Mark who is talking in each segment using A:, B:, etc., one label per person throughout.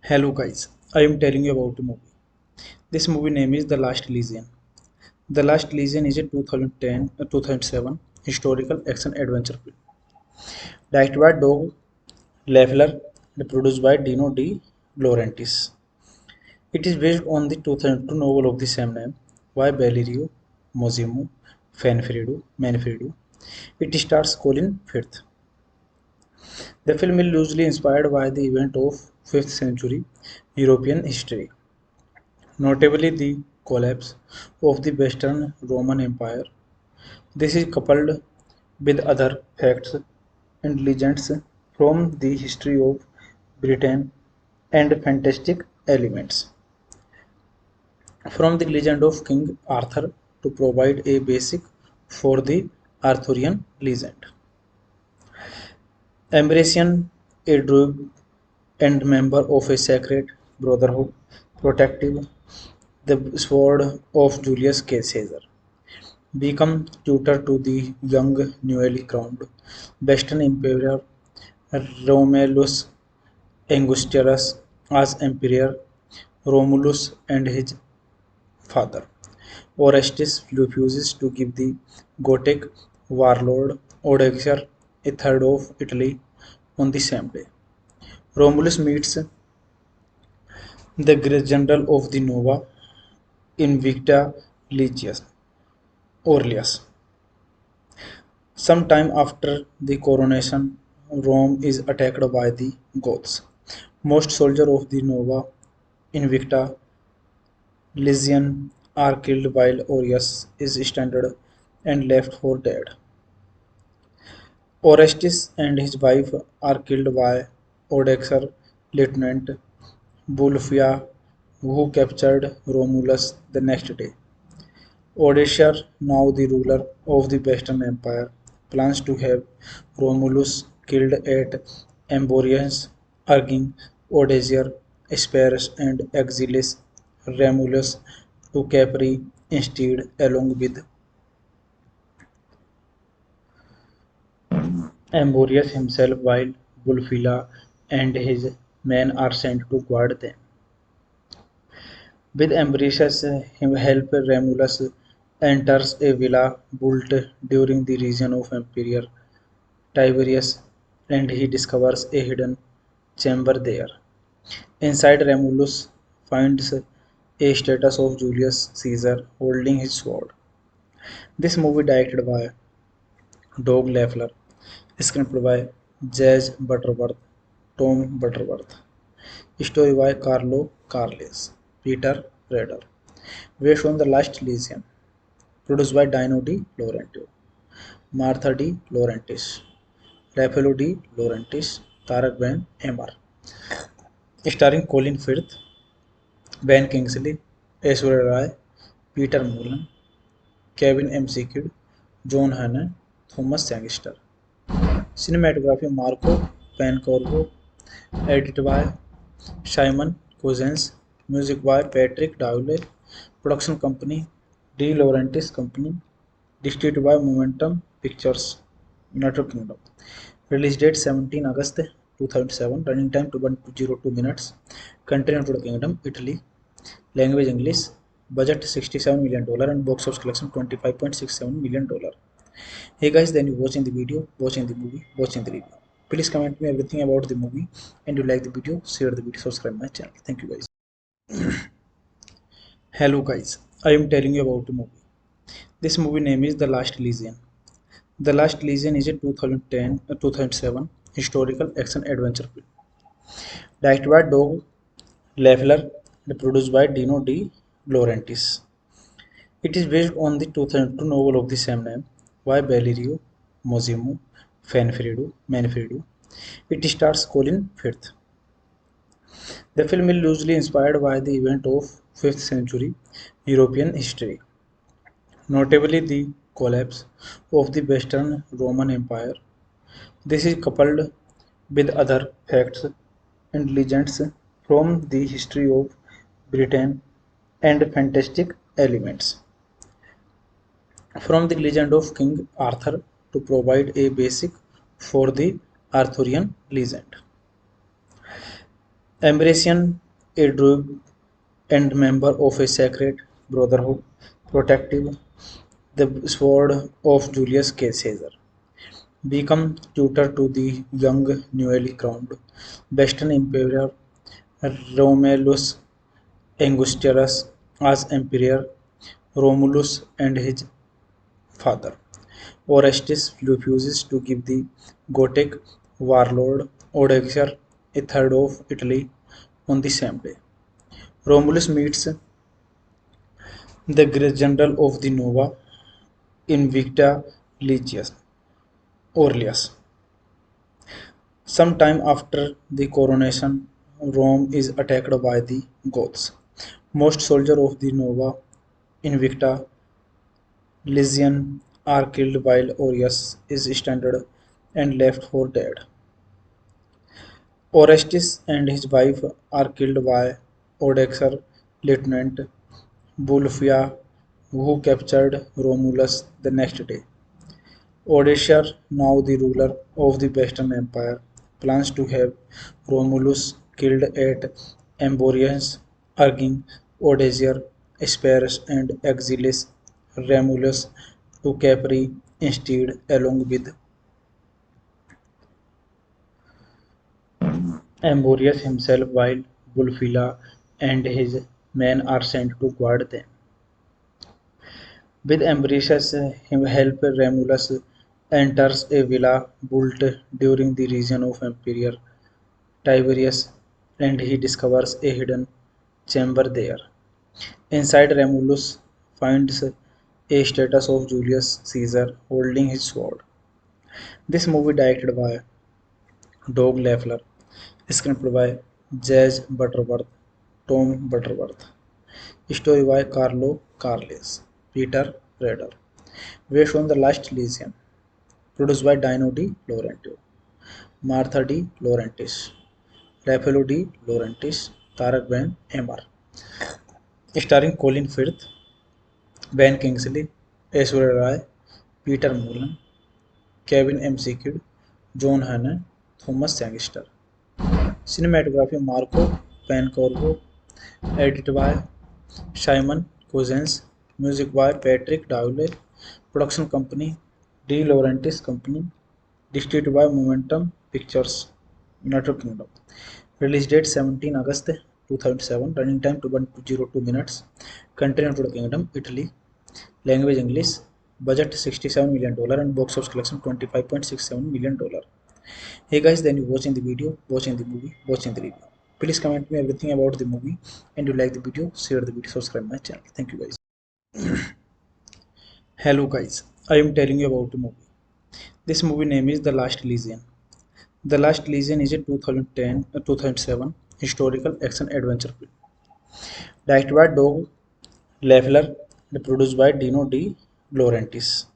A: Hello guys, I am telling you about a movie. This movie name is The Last Legion. The Last Legion is a 2007 historical action adventure film directed by Doug Leffler and produced by Dino De Laurentiis. It is based on the 2002 novel of the same name by Valerio Massimo Manfredo. It stars Colin Firth. The film is loosely inspired by the event of 5th century European history, notably the collapse of the Western Roman Empire. This is coupled with other facts and legends from the history of Britain and fantastic elements from the legend of King Arthur to provide a basic for the Arthurian legend. Ambrosian, a druid and member of a sacred brotherhood, protective the sword of Julius Caesar, become tutor to the young newly crowned Western Emperor Romulus Augustus as Emperor Romulus and his father. Orestes refuses to give the Gothic warlord Odoacer a third of Italy on the same day. Romulus meets the great general of the Nova Invicta Legius, Aurelius. Sometime after the coronation, Rome is attacked by the Goths. Most soldiers of the Nova Invicta Legion are killed while Aureus is stranded and left for dead. Orestes and his wife are killed by Odoacer Lieutenant Bulfia, who captured Romulus the next day. Odoacer, now the ruler of the Western Empire, plans to have Romulus killed at Amborius, urging Odoacer, spares and exiles Romulus to Capri instead, along with Amborius himself, while Bulfila and his men are sent to guard them. With Ambrosius' help, Romulus enters a villa built during the reign of Emperor Tiberius, and he discovers a hidden chamber there. Inside, Romulus finds a statue of Julius Caesar holding his sword. This movie directed by Doug Leffler, screenplay by Jazz Butterworth, Tom Butterworth, story by Carlo Carles, Peter Rader, based on The Last Legion, produced by Dino De Laurentiis, Martha De Laurentiis, Raffaello De Laurentiis, Tarak Ben Emmer, starring Colin Firth, Ben Kingsley, Aishwarya Rai, Peter Mullen, Kevin McKidd, John Hannah, Thomas Sangster. Cinematography Marco Pancorvo, edited by Simon Cousins, music by Patrick Dowley, production company De Laurentiis Company, distributed by Momentum Pictures, United Kingdom. Release date 17 August 2007, running time 102 minutes, country United Kingdom, Italy, language English, budget $67 million and box office collection $25.67 million. Hey guys, then you watching the video, watching the movie, watching the review. Please comment me everything about the movie, and you like the video, share the video, subscribe my channel. Thank you guys. Hello guys, I am telling you about the movie. This movie name is The Last Legion. The Last Legion is a 2007 historical action adventure film directed by Doug Leffler and produced by Dino De Laurentiis. It is based on the 2002 novel of the same name by Valerio Massimo Manfredo. It stars Colin Firth. The film is loosely inspired by the event of 5th century European history, notably the collapse of the Western Roman Empire. This is coupled with other facts and legends from the history of Britain and fantastic elements from the legend of King Arthur to provide a basic for the Arthurian legend. Ambrosian, a druid and member of a sacred brotherhood, protective the sword of Julius Caesar, become tutor to the young newly crowned Western Emperor Romulus Augustus as emperor. Romulus and his father Orestes refuses to give the Gothic warlord Odoacer a third of Italy on the same day. Romulus meets the great general of the Nova Invicta Legius, Aurelius. Sometime after the coronation, Rome is attacked by the Goths. Most soldiers of the Nova Invicta Legion are killed while Aureus is stranded and left for dead. Orestes and his wife are killed by Odoacer Lieutenant Bulfia, who captured Romulus the next day. Odoacer, now the ruler of the Western Empire, plans to have Romulus killed at Amborius, urging Odoacer, Asparus, and Exiles Romulus to Capri instead, along with Amborius himself, while Bulfila and his men are sent to guard them. With Ambrosius' help, Romulus enters a villa built during the reign of Emperor Tiberius, and he discovers a hidden chamber there. Inside, Romulus finds a statue of Julius Caesar holding his sword. This movie directed by Doug Leffler, screenplay by Jazz Butterworth, Tom Butterworth, story by Carlo Carles, Peter Rader, based on The Last Legion, produced by Dino De Laurentiis, Martha De Laurentiis, Raffaello De Laurentiis, Tarak Ben Emmer, starring Colin Firth, Ben Kingsley, Aishwarya Rai, Peter Mullen, Kevin McKidd, John Hannah, Thomas Sangster. Cinematography Marco Pancorvo, edited by Simon Cousins, music by Patrick Dowley, production company De Laurentiis Company, distributed by Momentum Pictures, United Kingdom. Release date 17 August 2007, running time 102 minutes, country United Kingdom, Italy, language English, budget $67 million and box office collection $25.67 million. Hey guys, then you watching the video, watching the movie, watching the review. Please comment me everything about the movie, and you like the video, share the video, subscribe my channel. Thank you guys. Hello guys, I am telling you about the movie. This movie name is The Last Legion. The Last Legion is a 2007 historical action adventure film directed by Doug Leffler and produced by Dino De Laurentiis.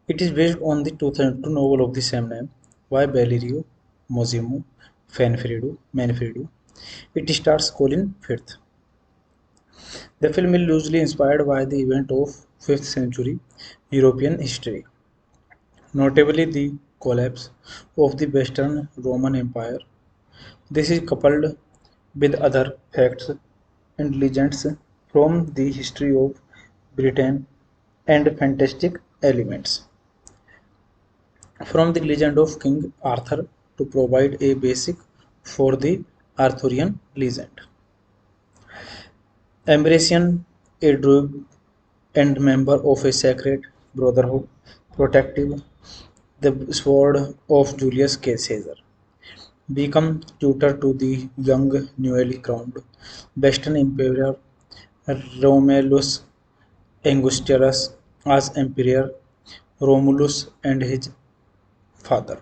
A: It is based on the 2002 novel of the same name by Valerio Massimo Manfredo. It stars Colin Firth. The film is loosely inspired by the event of 5th century European history, notably the collapse of the Western Roman Empire. This is coupled with other facts and legends from the history of Britain and fantastic elements from the legend of King Arthur to provide a basic for the Arthurian legend. Ambrosian, a druid and member of a sacred brotherhood, protective the sword of Julius Caesar, become tutor to the young newly crowned Western Emperor Romulus Augustus as emperor. Romulus and his father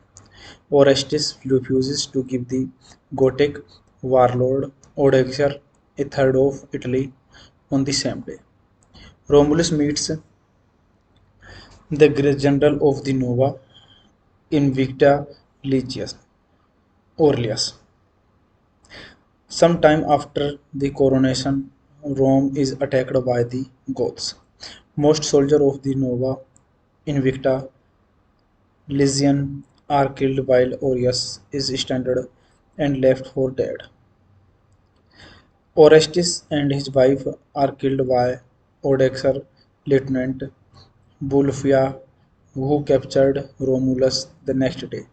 A: Orestes refuses to give the Gothic warlord Odoacer a third of Italy on the same day. Romulus meets the great general of the Nova Invicta Legius, Aurelius. Sometime after the coronation, Rome is attacked by the Goths. Most soldiers of the Nova Invicta Legion are killed while Aureus is stranded and left for dead. Orestes and his wife are killed by Odoacer, Lieutenant Bulufia, who captured Romulus the next day.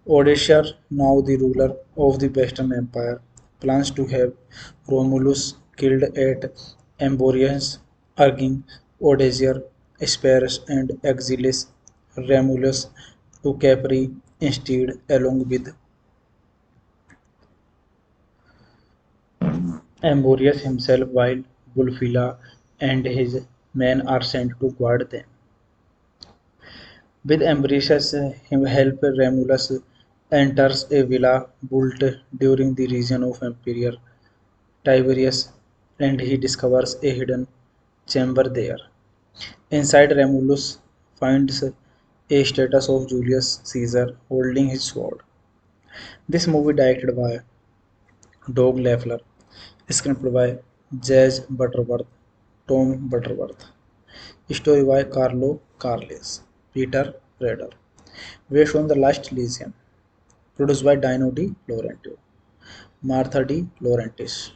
A: Odoacer, now the ruler of the Western Empire, plans to have Romulus killed at Emborians, urging Odoacer, Asparus, and Exiles Romulus to Capri instead, along with Emborius himself, while Bulfila and his men are sent to guard them. With Ambrosius' help, Romulus enters a villa built during the reign of Emperor Tiberius, and he discovers a hidden chamber there. Inside, Romulus finds a statue of Julius Caesar holding his sword. This movie directed by Doug Leffler, screenplay by Jazz Butterworth, Tom Butterworth, story by Carlo Carles, Peter Rader, based on The Last Legion, produced by Dino De Laurentiis, Martha De Laurentiis,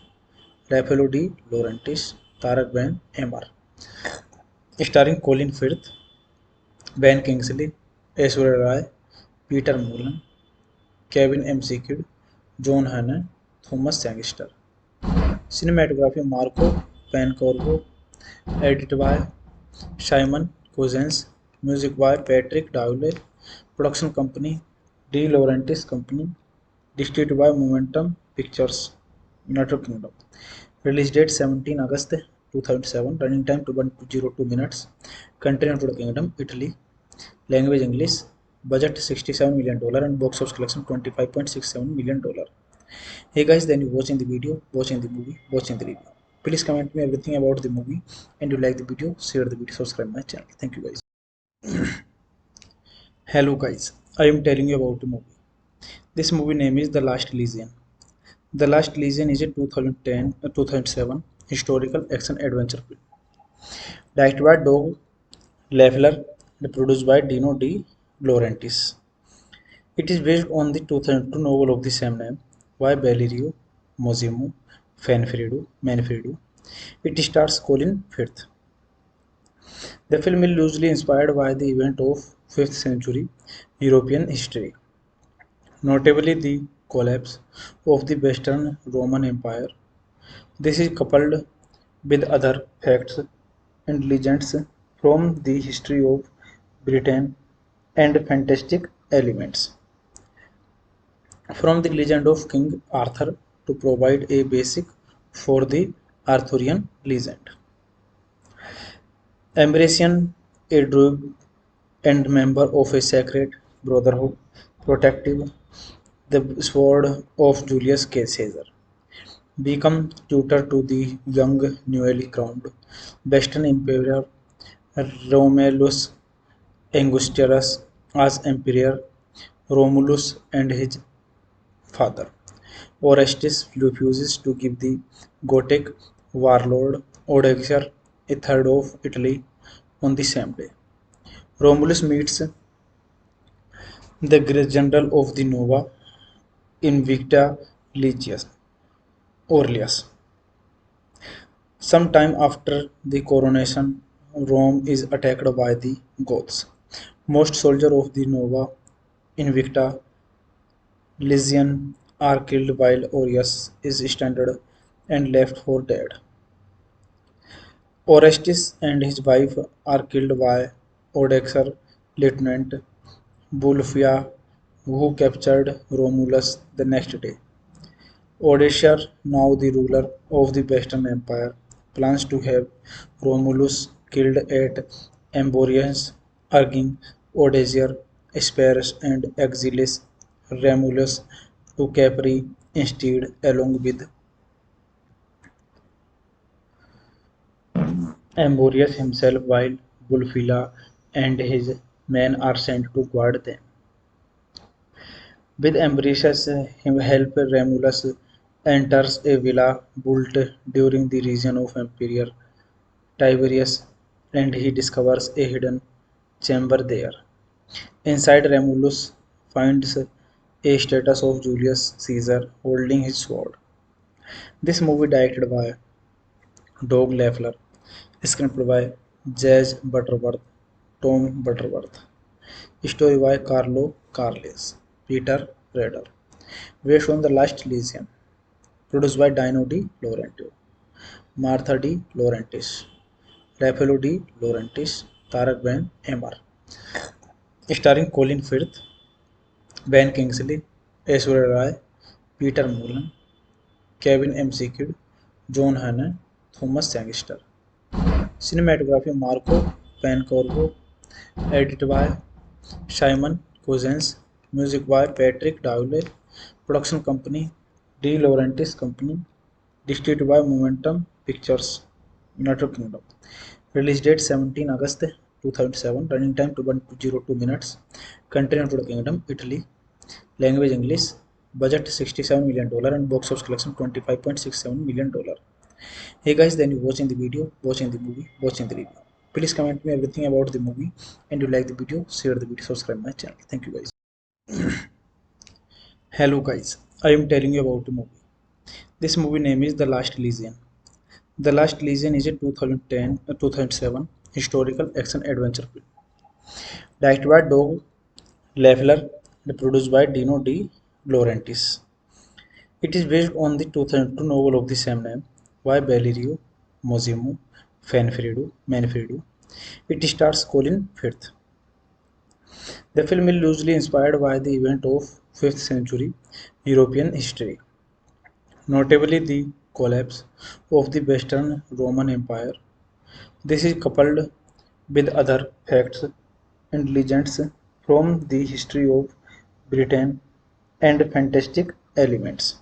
A: Raffaello De Laurentiis, Tarak Ben Emmer, starring Colin Firth, Ben Kingsley, Aishwarya Rai, Peter Mullan, Kevin McKidd, John Hannah, Thomas Sangster. Cinematography Marco Pancorbo, edited by Simon Cousins, music by Patrick Dowley, production company De Laurentiis Company, distributed by Momentum Pictures, United Kingdom. Release date 17 August 2007, running time 202 minutes, country United Kingdom, Italy, language English, budget $67 million and box office collection $25.67 million. Hey guys, then you watching the video, watching the movie, watching the review. Please comment me everything about the movie, and you like the video, share the video, subscribe my channel. Thank you guys. Hello guys, I am telling you about the movie. This movie name is The Last Legion. The Last Legion is a 2007 historical action adventure film directed by Doug Leffler and produced by Dino De Laurentiis. It is based on the 2002 novel of the same name by Valerio Massimo Manfredo. It stars Colin Firth. The film is loosely inspired by the event of 5th century European history, notably the collapse of the Western Roman Empire. This is coupled with other facts and legends from the history of Britain and fantastic elements from the legend of King Arthur to provide a basic for the Arthurian legend. Ambrosian, a druid and member of a sacred brotherhood, protective the sword of Julius Caesar, become tutor to the young newly crowned Western Emperor Romulus Augustus as Emperor Romulus and his father. Orestes refuses to give the Gothic warlord Odoacer a third of Italy on the same day. Romulus meets the general of the Nova Invicta Legius, Aurelius. Sometime after the coronation, Rome is attacked by the Goths. Most soldiers of the Nova Invicta Legion are killed while Aureus is stranded and left for dead. Orestes and his wife are killed by Odoacer, Lieutenant Bulufia, who captured Romulus the next day. Odoacer, now the ruler of the Western Empire, plans to have Romulus killed at Emborians, urging Odoacer, Asparus, and Exiles Romulus to Capri instead, along with Emborius himself, while Bulfila and his men are sent to guard them. With Ambrosius' help, Romulus enters a villa built during the reign of Emperor Tiberius, and he discovers a hidden chamber there. Inside, Romulus finds a statue of Julius Caesar holding his sword. This movie directed by Doug Leffler, screenplay by Jazz Butterworth, Tom Butterworth, story by Carlo Carles, Peter Rader, based on The Last Legion, produced by Dino De Laurentiis, Martha De Laurentiis, Raffaello De Laurentiis, Tarak Ben Emmer, starring Colin Firth, Ben Kingsley, Aishwarya Rai, Peter Mullan, Kevin McKidd, John Hannah, Thomas Sangster. Cinematography Marco Pancorvo, edited by Simon Cousins, music by Patrick Dowley, production company De Laurentiis Company, distributed by Momentum Pictures, United Kingdom. Release date 17 August 2007, running time 202 minutes, country United Kingdom, Italy, language English, budget $67 million and box office collection $25.67 million. Hey guys, then you watching the video, watching the movie, watching the review. Please comment me everything about the movie and you like the video, share the video, subscribe my channel. Thank you guys. Hello guys, I am telling you about the movie. This movie name is The Last Legion. The Last Legion is a 2007 historical action adventure film. Directed by Doug Leffler and produced by Dino De Laurentiis. It is based on the 2002 novel of the same name by Valerio Massimo Manfredo. It stars Colin Firth. The film is loosely inspired by the event of 5th century European history, notably the collapse of the Western Roman Empire. This is coupled with other facts and legends from the history of Britain and fantastic elements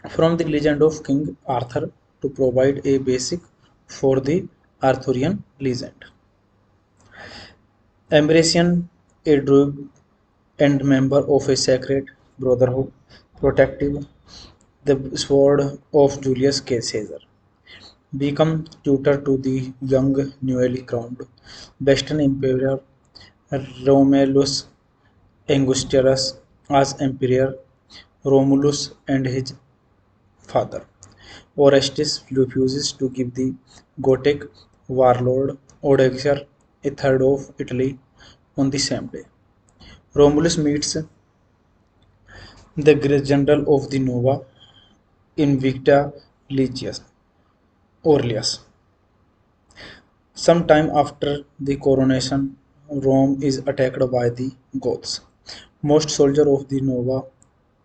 A: from the legend of King Arthur to provide a basic for the Arthurian legend. Ambrosian, a druid and member of a sacred brotherhood, protective the sword of Julius Caesar, become tutor to the young newly crowned Western Emperor Romulus Augustus as Emperor Romulus and his father. Orestes refuses to give the Gothic warlord Odoacer a third of Italy on the same day. Romulus meets the great general of the Nova Invicta Legius, Aurelius. Sometime after the coronation, Rome is attacked by the Goths. Most soldiers of the Nova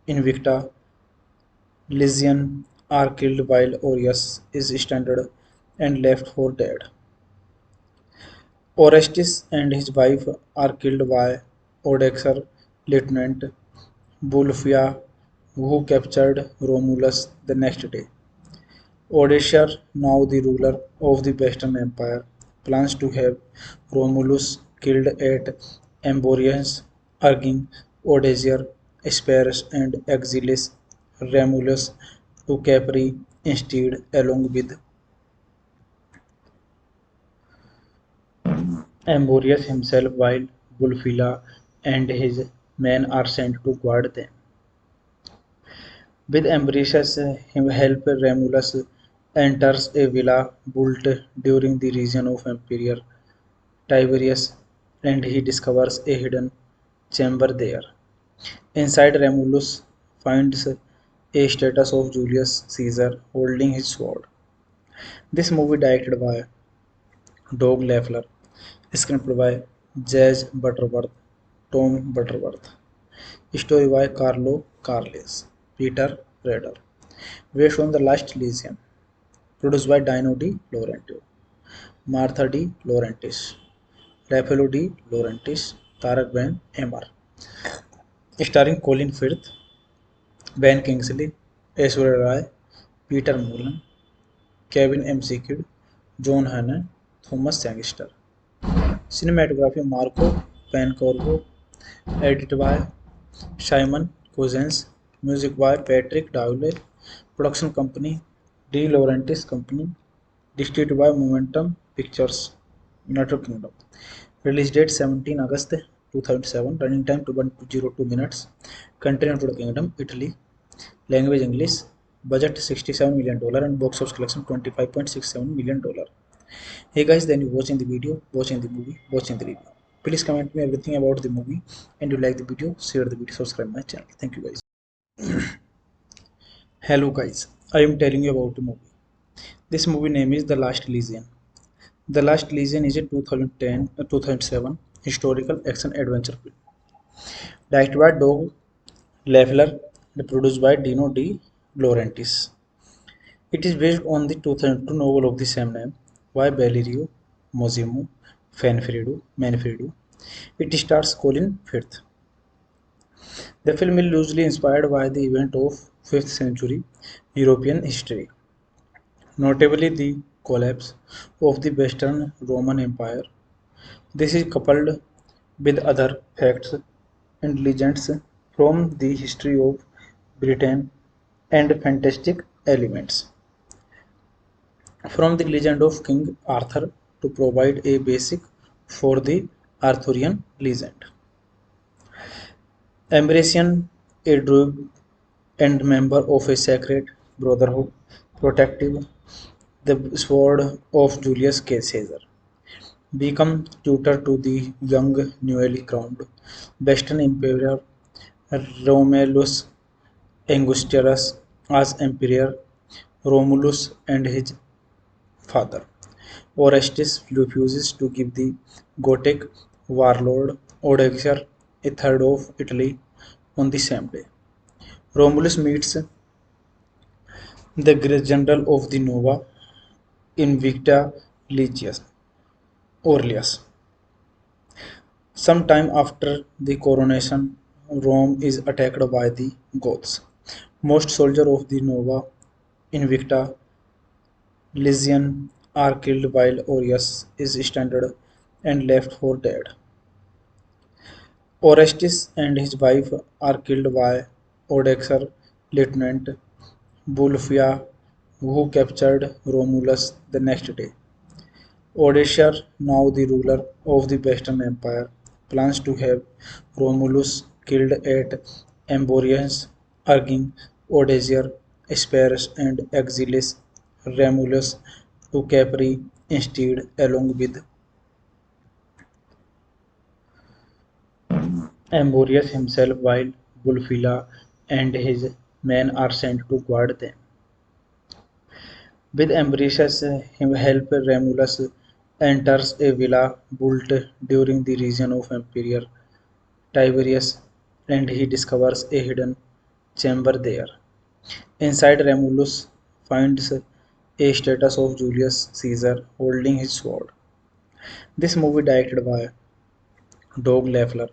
A: Invicta Legion are killed while Aureus is stranded and left for dead. Orestes and his wife are killed by Odoacer Lieutenant Bulufia, who captured Romulus the next day. Odoacer, now the ruler of the Western Empire, plans to have Romulus killed at Amborius, urging Odoacer, spares and exiles Romulus to Capri instead, along with Amborius himself, while Bulfila and his men are sent to guard them. With Ambrosius' help, Romulus enters a villa built during the reign of Emperor Tiberius, and he discovers a hidden chamber there. Inside, Romulus finds a statue of Julius Caesar holding his sword. This movie directed by Doug Leffler, screenplay by Jazz Butterworth, Tom Butterworth, story by Carlo Carles, Peter Rader, based on The Last Legion, produced by Dino De Laurentiis, Martha De Laurentiis, Raffaello De Laurentiis, Tarak Ben Emmer, starring Colin Firth, Ben Kingsley, Aishwarya Rai, Peter Mullan, Kevin McKidd, John Hannah, Thomas Sangster. Cinematography Marco Pancorvo, edited by Simon Cousins, music by Patrick Dowley, production company De Laurentiis Company, distributed by Momentum Pictures, United Kingdom. Release date 17 August 2007, running time 202 minutes, country United Kingdom, Italy, language English, budget $67 million, and box office collection $25.67 million. Hey guys, then you watching the video, watching the movie, watching the review. Please comment me everything about the movie, and you like the video, share the video, subscribe my channel. Thank you guys. Hello guys, I am telling you about the movie. This movie name is The Last Legion. The Last Legion is a 2007 historical action adventure film directed by Doug Leffler and produced by Dino De Laurentiis. It is based on the 2002 novel of the same name by Valerio Massimo Manfredo. It stars Colin Firth. The film is loosely inspired by the event of 5th century European history, notably the collapse of the Western Roman Empire. This is coupled with other facts and legends from the history of Britain and fantastic elements from the legend of King Arthur to provide a basic for the Arthurian legend. Ambrosian, a druid and member of a sacred brotherhood, protective the sword of Julius Caesar, become tutor to the young newly crowned Western Emperor Romulus Augustus as Emperor Romulus and his father. Orestes refuses to give the Gothic warlord Odoacer a third of Italy on the same day. Romulus meets the general of the Nova Invicta Legius, Aurelius. Sometime after the coronation, Rome is attacked by the Goths. Most soldiers of the Nova Invicta Legion are killed while Aureus is stranded and left for dead. Orestes and his wife are killed by Odoacer Lieutenant Bulfia, who captured Romulus the next day. Odoacer, now the ruler of the Western Empire, plans to have Romulus killed at Amborius, urging Odoacer, Asparus, and exiles Romulus to Capri instead, along with Amborius himself, while Bulfila and his men are sent to guard them. With Ambrosius' help, Romulus enters a villa built during the reign of Emperor Tiberius, and he discovers a hidden chamber there. Inside, Romulus finds a statue of Julius Caesar holding his sword. This movie directed by Doug Leffler,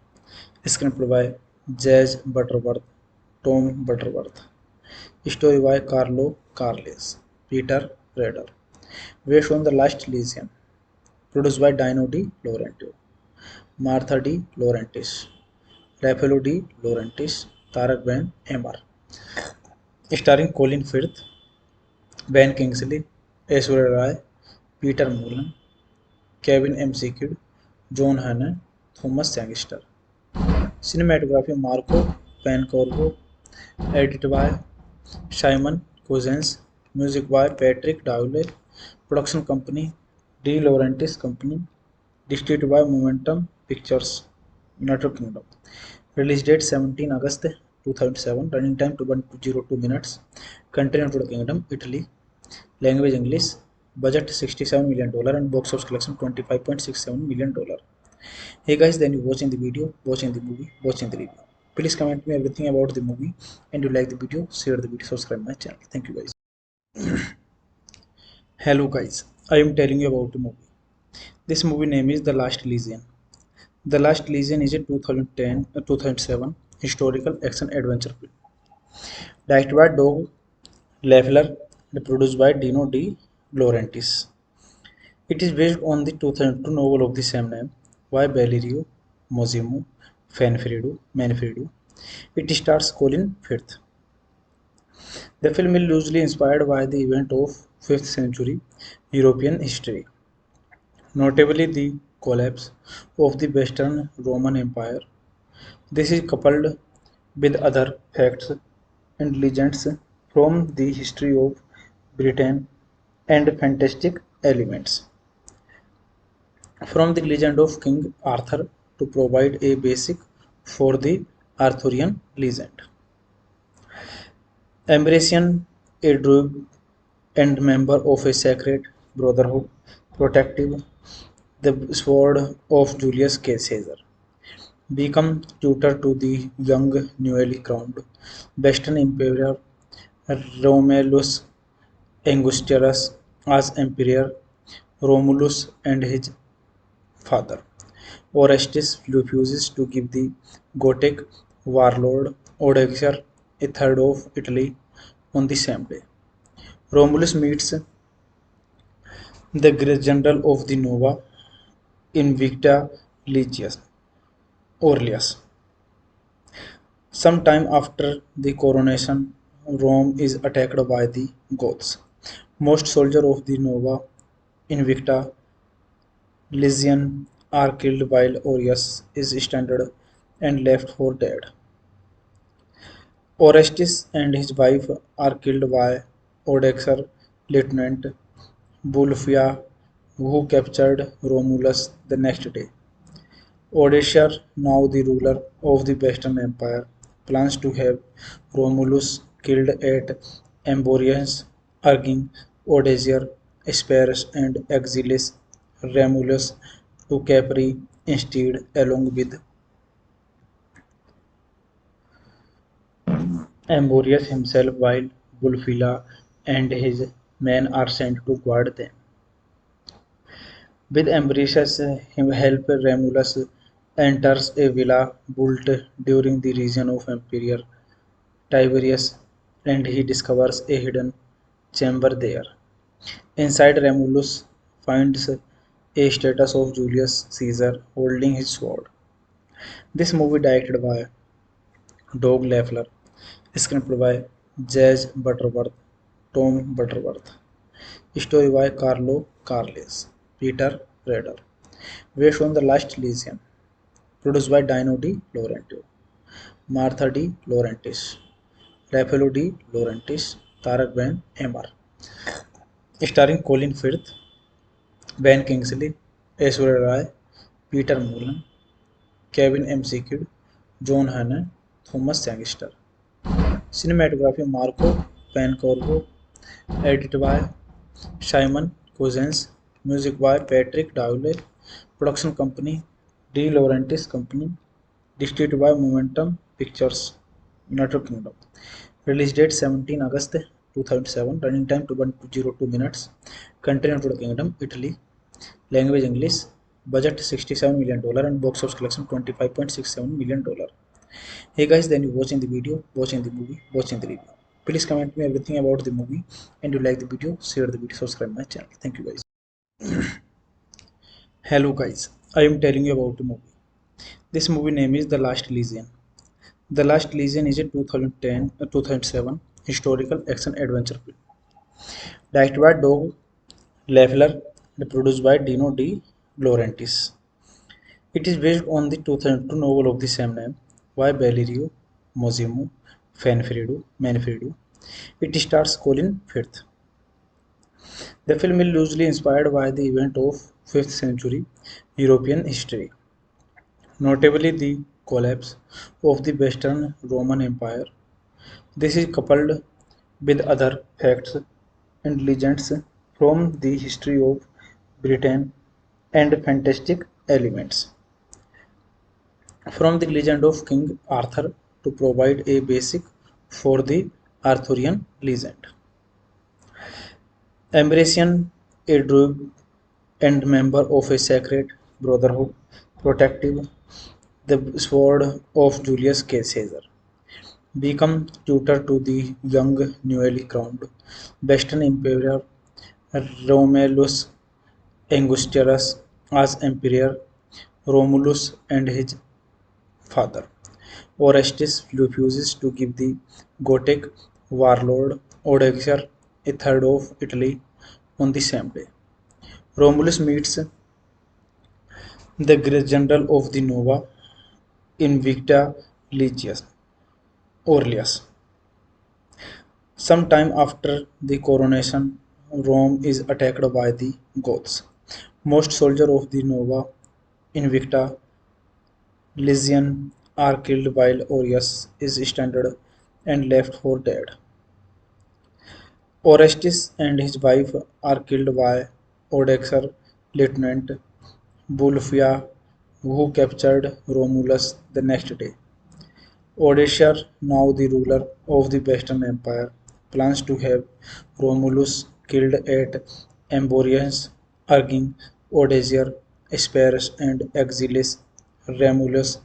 A: screenplay by Jazz Butterworth, Tom Butterworth, story by Carlo Carles, Peter Rader, based on The Last Legion, produced by Dino De Laurentiis, Martha De Laurentiis, Raffaello De Laurentiis, Tarak Ben Emmer, starring Colin Firth, Ben Kingsley, Aishwarya Rai, Peter Mullan, Kevin McKidd, John Hannah, Thomas Sangster. Cinematography Marco Pancorbo, edited by Simon Cousins, music by Patrick Dowley, production company De Laurentiis Company, distributed by Momentum Pictures, United Kingdom. Release date 17 August 2007, running time 102 minutes, country United Kingdom, Italy, language English, budget $67 million, and box office collection $25.67 million. Hey guys, then you watching the video, watching the movie, watching the review. Please comment me everything about the movie, and you like the video, share the video, subscribe my channel. Thank you guys. Hello guys, I am telling you about the movie. This movie name is The Last Legion. The Last Legion is a 2007 historical action adventure film directed by Doug Leffler and produced by Dino De Laurentiis. It is based on the 2002 novel of the same name by Valerio Massimo Manfredo. It stars Colin Firth. The film is loosely inspired by the event of 5th century European history, notably the collapse of the Western Roman Empire. This is coupled with other facts and legends from the history of Britain and fantastic elements from the legend of King Arthur to provide a basic for the Arthurian legend. Ambrosian, a druid and member of a sacred brotherhood, protective the sword of Julius Caesar, become tutor to the young newly crowned Western Emperor Romulus Augustus as emperor. Romulus and his father Orestes refuses to give the Gothic warlord Odoacer a third of Italy on the same day. Romulus meets the great general of the Nova Invicta Legius Aurelius. Sometime after the coronation, Rome is attacked by the Goths. Most soldiers of the Nova Invicta Legion are killed while Aureus is stranded and left for dead. Orestes and his wife are killed by Odoacer Lieutenant Bulfia, who captured Romulus the next day. Odoacer, now the ruler of the Western Empire, plans to have Romulus killed at Amborius, urging Odoacer, Asparus, and Exiles Romulus to Capri instead, along with Amborius himself, while Bulfila and his men are sent to guard them. With Ambrosius' help, Romulus enters a villa built during the reign of Emperor Tiberius, and he discovers a hidden chamber there. Inside, Romulus finds a statue of Julius Caesar holding his sword. This movie directed by Doug Leffler, screenplay by Jazz Butterworth, Tom Butterworth, story by Carlo Carles, Peter Rader, based on The Last Legion, produced by Dino De Laurentiis, Martha De Laurentiis, Raffaello De Laurentiis, Tarak Ben Emmer, starring Colin Firth, Ben Kingsley, Aishwarya Rai, Peter Mullan, Kevin McKidd, John Hannah, Thomas Sangster. Cinematography Marco Pancorbo, edited by Simon Cousins, music by Patrick Dowley, production company De Laurentiis Company, distributed by Momentum Pictures, United Kingdom. Release date 17 August 2007, running time 202 minutes, country United Kingdom, Italy, language English, budget $67 million and box office collection $25.67 million. Hey guys, then you watching the video, watching the movie, watching the review. Please comment me everything about the movie, and you like the video, share the video, subscribe my channel. Thank you guys. Hello guys, I am telling you about the movie. This movie name is The Last Legion. The Last Legion is a 2007 historical action adventure film directed by Doug Leffler and produced by Dino De Laurentiis. It is based on the 2002 novel of the same name by Valerio Massimo Manfredo. It stars Colin Firth. The film is loosely inspired by the event of 5th century European history, notably the collapse of the Western Roman Empire. This is coupled with other facts and legends from the history of Britain and fantastic elements from the legend of King Arthur to provide a basic for the Arthurian legend. Ambrosian, a druid and member of a sacred brotherhood, protective the sword of Julius Caesar, become tutor to the young newly crowned Western Emperor Romulus Augustus as emperor. Romulus and his father Orestes refuses to give the Gothic warlord Odoacer a third of Italy on the same day. Romulus meets the great general of the Nova Invicta Legius Aurelius. Sometime after the coronation, Rome is attacked by the Goths. Most soldiers of the Nova Invicta Legion are killed while Aureus is stranded and left for dead. Orestes and his wife are killed by Odoacer Lieutenant Bulufia, who captured Romulus the next day. Odoacer, now the ruler of the Western Empire, plans to have Romulus killed at Emborians, urging Odoacer, Asparus, and Exiles Romulus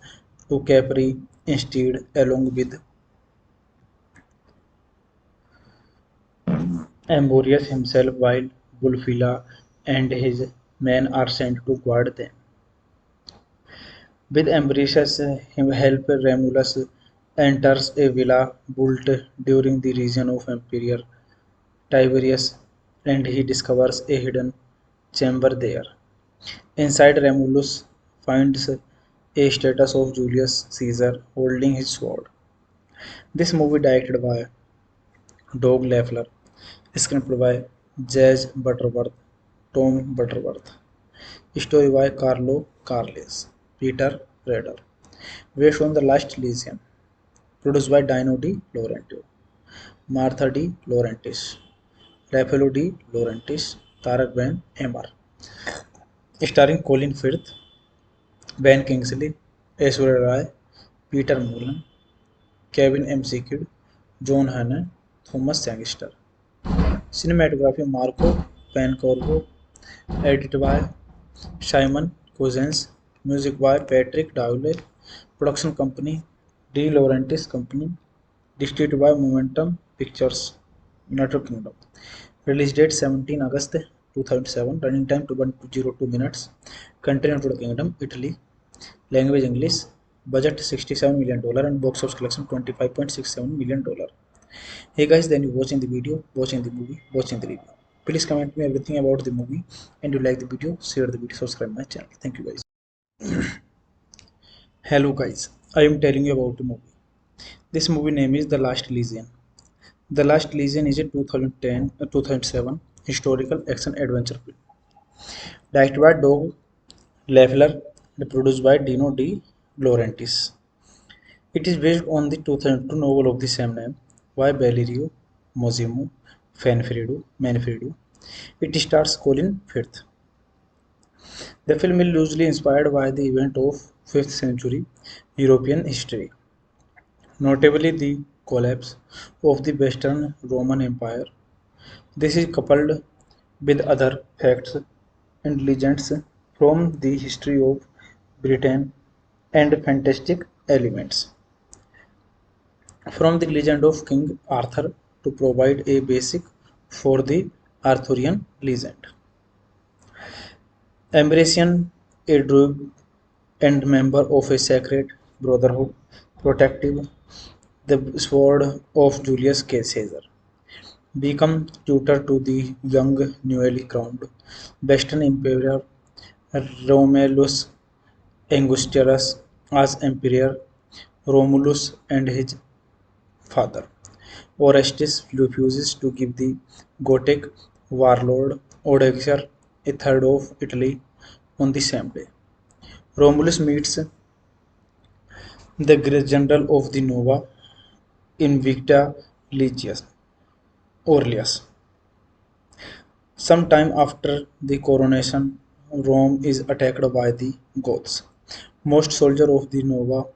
A: to Capri instead, along with Emborius himself, while Bulfila and his men are sent to guard them. With Ambrosius' help, Romulus enters a villa built during the reign of Emperor Tiberius, and he discovers a hidden chamber there. Inside, Romulus finds a statue of Julius Caesar holding his sword. This movie directed by Doug Leffler, screenplay by Jazz Butterworth, Tom Butterworth, story by Carlo Carles, Peter Rader, based on The Last Legion, produced by Dino De Laurentiis, Martha De Laurentiis, Raffaello De Laurentiis, Tarak Ben Emmer, starring Colin Firth, Ben Kingsley, Aishwarya Rai, Peter Mullen, Kevin McKidd, John Hannah, Thomas Sangster. Cinematography Marco Pancorvo, edited by Simon Cousins, music by Patrick Dowley, production company De Laurentiis Company, distributed by Momentum Pictures, United Kingdom. Release date 17 August 2007, running time 102 minutes, country United Kingdom, Italy, language English, budget $67 million and box office collection $25.67 million. Hey guys, then you watching the video, watching the movie, watching the review. Please comment me everything about the movie, and you like the video, share the video, subscribe my channel. Thank you guys. Hello guys, I am telling you about the movie. This movie name is The Last Legion. The Last Legion is a 2007 historical action adventure film. Directed by Doug Leffler and produced by Dino De Laurentiis. It is based on the 2002 novel of the same name by Valerio Massimo Manfredo. It stars Colin Firth. The film is loosely inspired by the event of 5th century European history, notably the collapse of the Western Roman Empire. This is coupled with other facts and legends from the history of Britain and fantastic elements from the legend of King Arthur to provide a basic for the Arthurian legend. Ambrosian, a druid and member of a sacred brotherhood, protective the sword of Julius Caesar, become tutor to the young newly crowned Western Emperor Romulus Augustus as Emperor Romulus and his father. Orestes refuses to give the Gothic warlord Odoacer a third of Italy on the same day. Romulus meets the great general of the Nova Invicta Legion, Aurelius. Sometime after the coronation, Rome is attacked by the Goths. Most soldiers of the Nova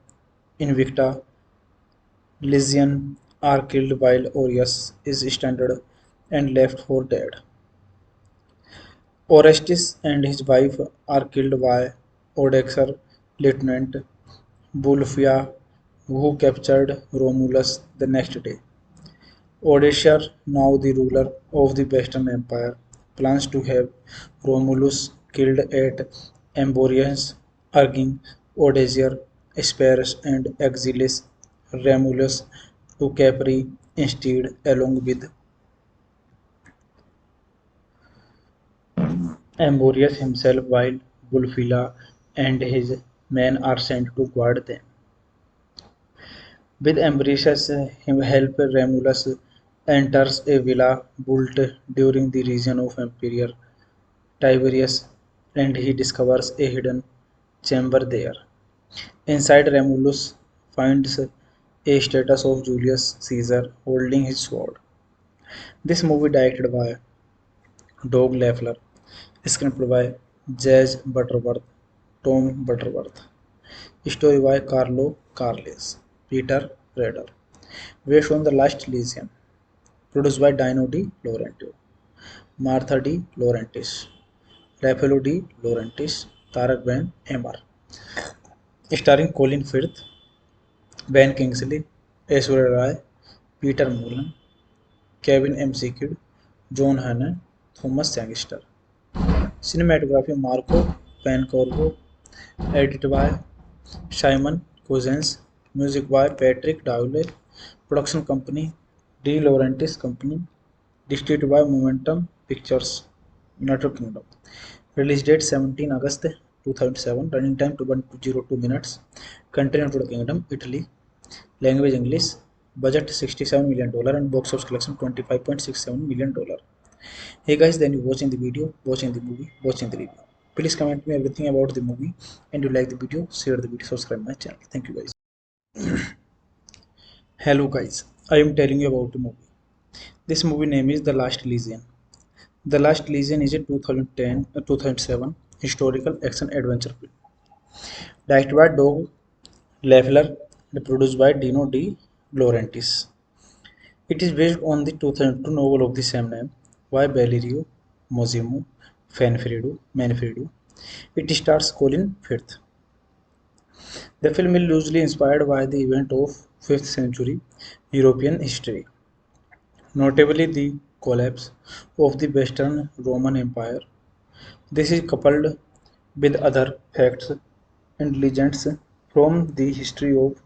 A: Invicta Legion are killed while Aureus is stranded and left for dead. Orestes and his wife are killed by Odoacer Lieutenant Bulufia, who captured Romulus the next day. Odoacer, now the ruler of the Western Empire, plans to have Romulus killed at Emborians, urging Odoacer, Asparus, and Exiles Romulus to Capri instead, along with Emborius himself, while Bulfila and his men are sent to guard them. With Ambrosius' help, Romulus enters a villa built during the reign of Emperor Tiberius, and he discovers a hidden chamber there. Inside, Romulus finds a statue of Julius Caesar holding his sword. This movie directed by Doug Leffler, screenplay by Jazz Butterworth, Tom Butterworth, story by Carlo Carles, Peter Rader, based on The Last Legion, produced by Dino De Laurentiis, Martha De Laurentiis, Raffaello De Laurentiis, Tarak Ben Emmer, starring Colin Firth, Ben Kingsley, Aishwarya Rai, Peter Mullan, Kevin McKidd, John Hannah, Thomas Sangster. Cinematography Marco Pancorvo, edited by Simon Cousins, music by Patrick Dowley, production company De Laurentiis Company, distributed by Momentum Pictures, United Kingdom. Release date 17 August 2007, running time 202 minutes, country United Kingdom, Italy, language English, budget $67 million and box office collection $25.67 million. Hey guys, then you watching the video, watching the movie, watching the review. Please comment me everything about the movie, and you like the video, share the video, subscribe my channel. Thank you guys. Hello guys, I am telling you about the movie. This movie name is The Last Legion. The Last Legion is a 2007 historical action adventure film. Directed by Doug Leffler and produced by Dino De Laurentiis. It is based on the 2002 novel of the same name by Valerio Massimo Manfredo. It stars Colin Firth. The film is loosely inspired by the event of 5th century European history, notably the collapse of the Western Roman Empire. This is coupled with other facts and legends from the history of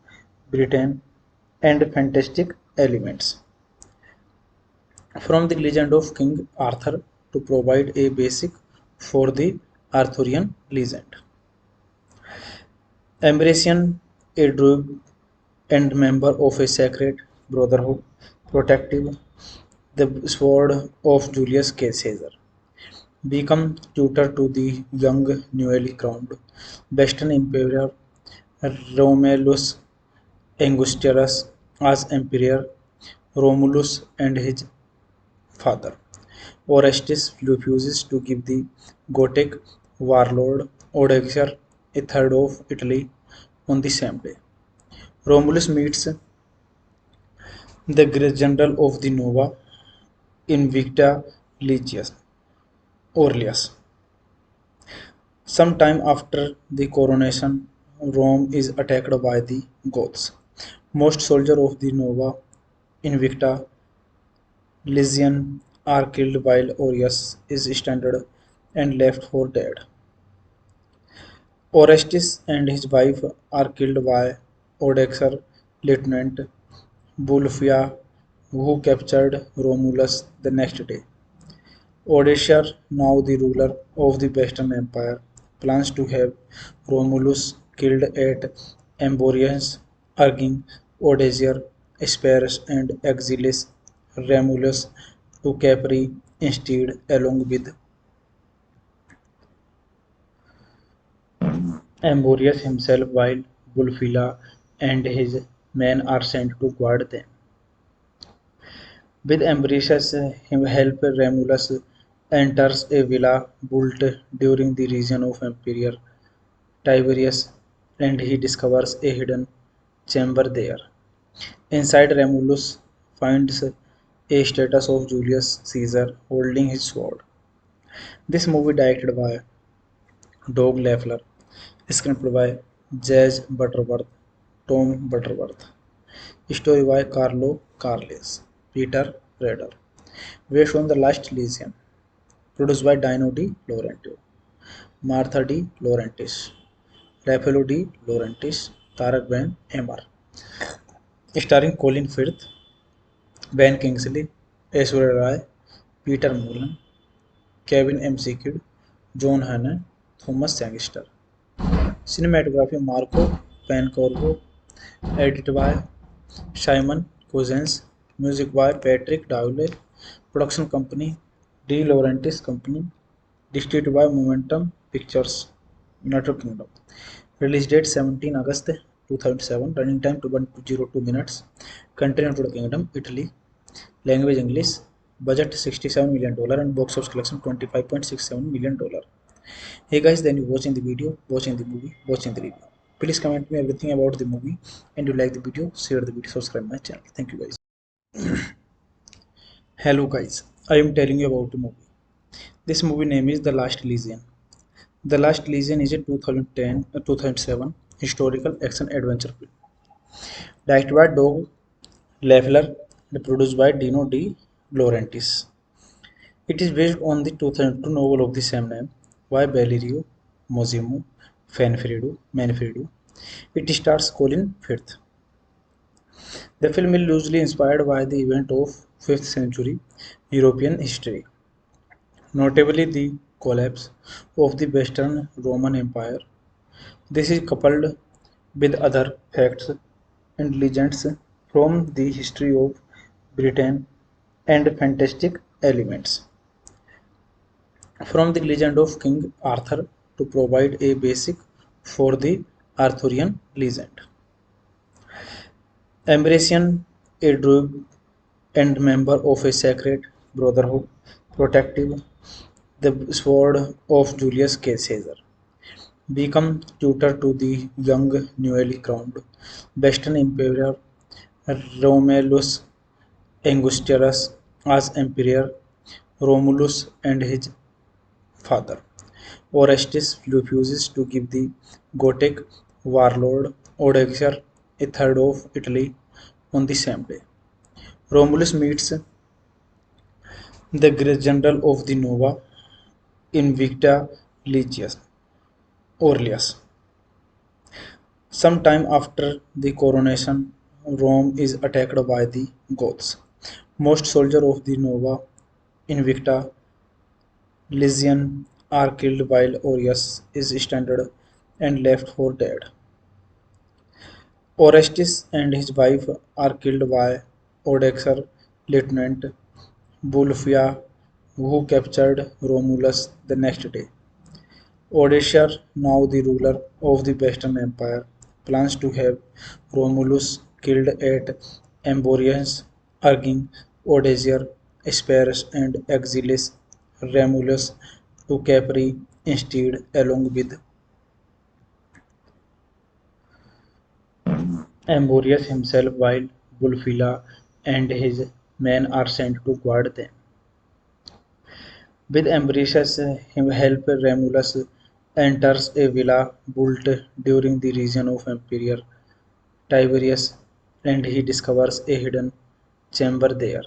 A: Britain and fantastic elements from the legend of King Arthur to provide a basic for the Arthurian legend. Ambrosian, a druid and member of a sacred brotherhood, protective the sword of Julius Caesar, become tutor to the young newly crowned Western Emperor Romulus Augustus as Emperor Romulus and his father. Orestes refuses to give the Gothic warlord Odoacer a third of Italy on the same day. Romulus meets the general of the Nova Invicta Legius, Aurelius. Sometime after the coronation, Rome is attacked by the Goths. Most soldiers of the Nova Invicta Legion are killed while Aureus is stranded and left for dead. Orestes and his wife are killed by Odoacer Lieutenant Bulufia, who captured Romulus the next day. Odoacer, now the ruler of the Western Empire, plans to have Romulus killed at Amborius, urging Odoacer, Asparus, and exiles Romulus to Capri instead, along with Amborius himself, while Bulfila and his men are sent to guard them. With Ambrosius' help, Romulus enters a villa built during the reign of Emperor Tiberius, and he discovers a hidden chamber there. Inside, Romulus finds a statue of Julius Caesar holding his sword. This movie directed by Doug Leffler, screenplay by Jazz Butterworth, Tom Butterworth, story by Carlo Carles, Peter Rader, based on The Last Legion, produced by Dino De Laurentiis, Martha De Laurentiis, Raffaello De Laurentiis, Tarak Ben Emmer, starring Colin Firth, Ben Kingsley, Aishwarya Rai, Peter Mullan, Kevin McKidd, John Hannah, Thomas Sangster. Cinematography Marco Pancorvo, edited by Simon Cousins, Music by Patrick Dowley. Production company De Laurentiis Company. Distributed by Momentum Pictures, United Kingdom. Release date 17 August 2007. Running time 202 minutes. Country United Kingdom, Italy. Language English. Budget $67 million and box office collection $25.67 million. Hey guys, then you watching the video, watching the movie, watching the review. Please comment me everything about the movie, and you like the video, share the video, subscribe my channel. Thank you guys. Hello guys, I am telling you about the movie. This movie name is The Last Legion. The Last Legion is a 2007 historical action adventure film. Directed by Doug Leffler and produced by Dino De Laurentiis. It is based on the 2002 novel of the same name by Valerio Massimo Manfredo. It stars Colin Firth. The film is loosely inspired by the event of 5th century European history, notably the collapse of the Western Roman Empire. This is coupled with other facts and legends from the history of Britain and fantastic elements from the legend of King Arthur to provide a basic for the Arthurian legend. Ambrosian, a druid and member of a sacred brotherhood, protective the sword of Julius Caesar, become tutor to the young newly crowned Western Emperor Romulus Augustus as Emperor Romulus and his father. Orestes refuses to give the Gothic warlord Odoacer a third of Italy on the same day. Romulus meets the great general of the Nova Invicta Legius, Aurelius. Sometime after the coronation, Rome is attacked by the Goths. Most soldiers of the Nova Invicta Legion are killed while Aureus is stranded and left for dead. Orestes and his wife are killed by Odoacer Lieutenant Bulfia, who captured Romulus the next day. Odoacer, now the ruler of the Western Empire, plans to have Romulus killed at Amborius, urging Odoacer, spares and exiles Romulus to Capri instead, along with Amborius himself, while Bulfila and his men are sent to guard them. With Ambrosius' help, Romulus enters a villa built during the reign of Emperor Tiberius, and he discovers a hidden chamber there.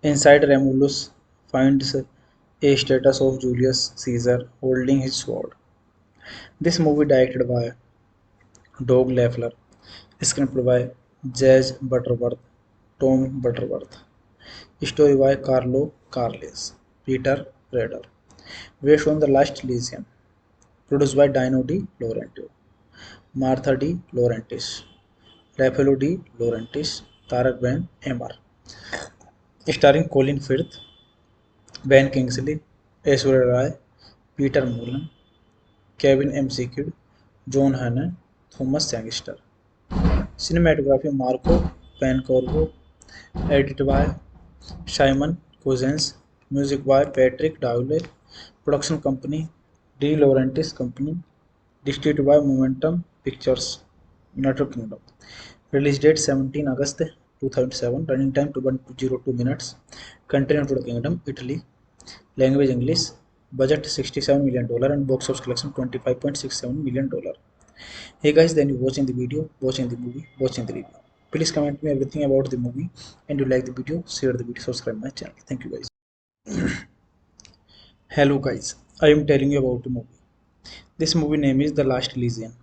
A: Inside, Romulus finds a statue of Julius Caesar holding his sword. This movie directed by Doug Leffler, screenplay by Jazz Butterworth, Tom Butterworth, story by Carlo Carles, Peter Rader, based on The Last Legion, produced by Dino De Laurentiis, Martha De Laurentiis, Raffaello De Laurentiis, Tarak Ben Emmer, starring Colin Firth, Ben Kingsley, Aishwarya Rai, Peter Mullen, Kevin McKidd, John Hanna, Thomas Sangster. Cinematography Marco Pancorvo, edited by Simon Cousins, music by Patrick Dowley, production company De Laurentiis Company, distributed by Momentum Pictures, United Kingdom. Release date 17 August 2007. Running time 202 minutes. Country United Kingdom, Italy. Language English. Budget $67 million and box office collection $25.67 million. Hey guys, then you watching the video, watching the movie, watching the review. Please comment me everything about the movie, and you like the video, share the video, subscribe my channel. Thank you guys. Hello guys, I am telling you about the movie. This movie name is The Last Legion.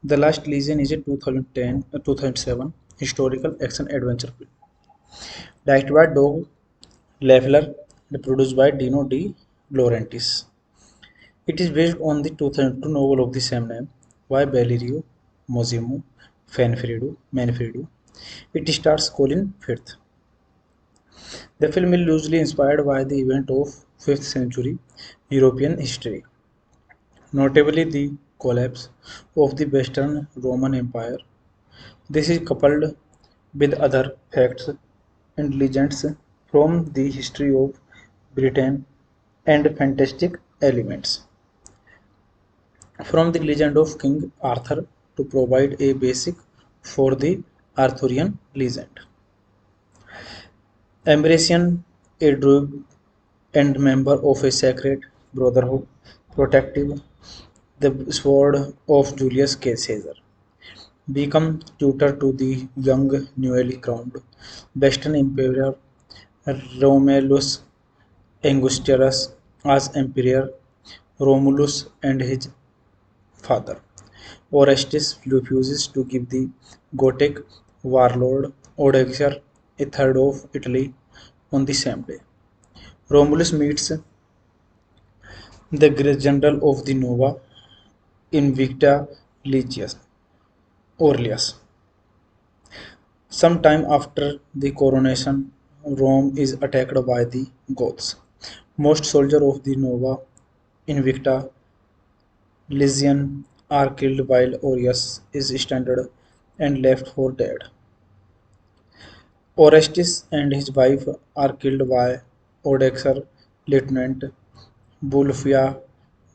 A: The Last Legion is a 2007 historical action adventure film. Directed by Doug Leffler and produced by Dino De Laurentiis. It is based on the 2002 novel of the same name by Valerio Massimo Manfredo. It stars Colin Firth. The film is loosely inspired by the event of 5th century European history, notably the collapse of the Western Roman Empire. This is coupled with other facts and legends from the history of Britain and fantastic elements from the legend of King Arthur to provide a basic for the Arthurian legend. Ambrosian, a druid and member of a sacred brotherhood, protective the sword of Julius Caesar, become tutor to the young newly crowned Western Emperor Romulus Augustus as Emperor Romulus and his father. Orestes refuses to give the Gothic warlord Odoacer a third of Italy on the same day. Romulus meets the general of the Nova Invicta Legius, Aurelius. Sometime after the coronation, Rome is attacked by the Goths. Most soldiers of the Nova Invicta Legion are killed while Aureus is stranded and left for dead. Orestes and his wife are killed by Odoacer Lieutenant Bulfia,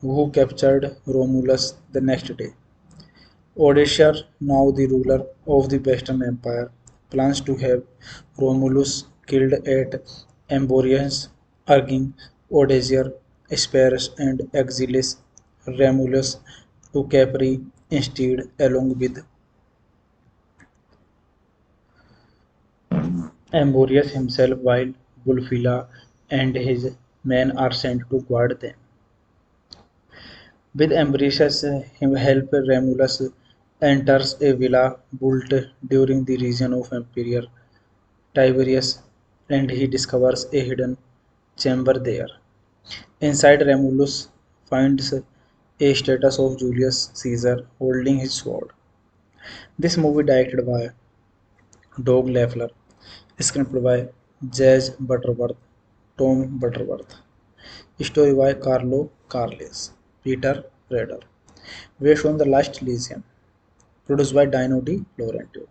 A: who captured Romulus the next day. Odoacer, now the ruler of the Western Empire, plans to have Romulus killed at Amborius, urging Odoacer, Asparus, and Exiles Romulus to Capri instead, along with Amborius himself, while Bulfila and his men are sent to guard them. With Ambrosius' help, Romulus enters a villa built during the reign of Emperor Tiberius, and he discovers a hidden chamber there. Inside, Romulus finds a statue of Julius Caesar holding his sword. This movie directed by Doug Leffler, screenplay by Jazz Butterworth, Tom Butterworth, story by Carlo Carles, Peter Rader, based on The Last Legion, produced by Dino De Laurentiis,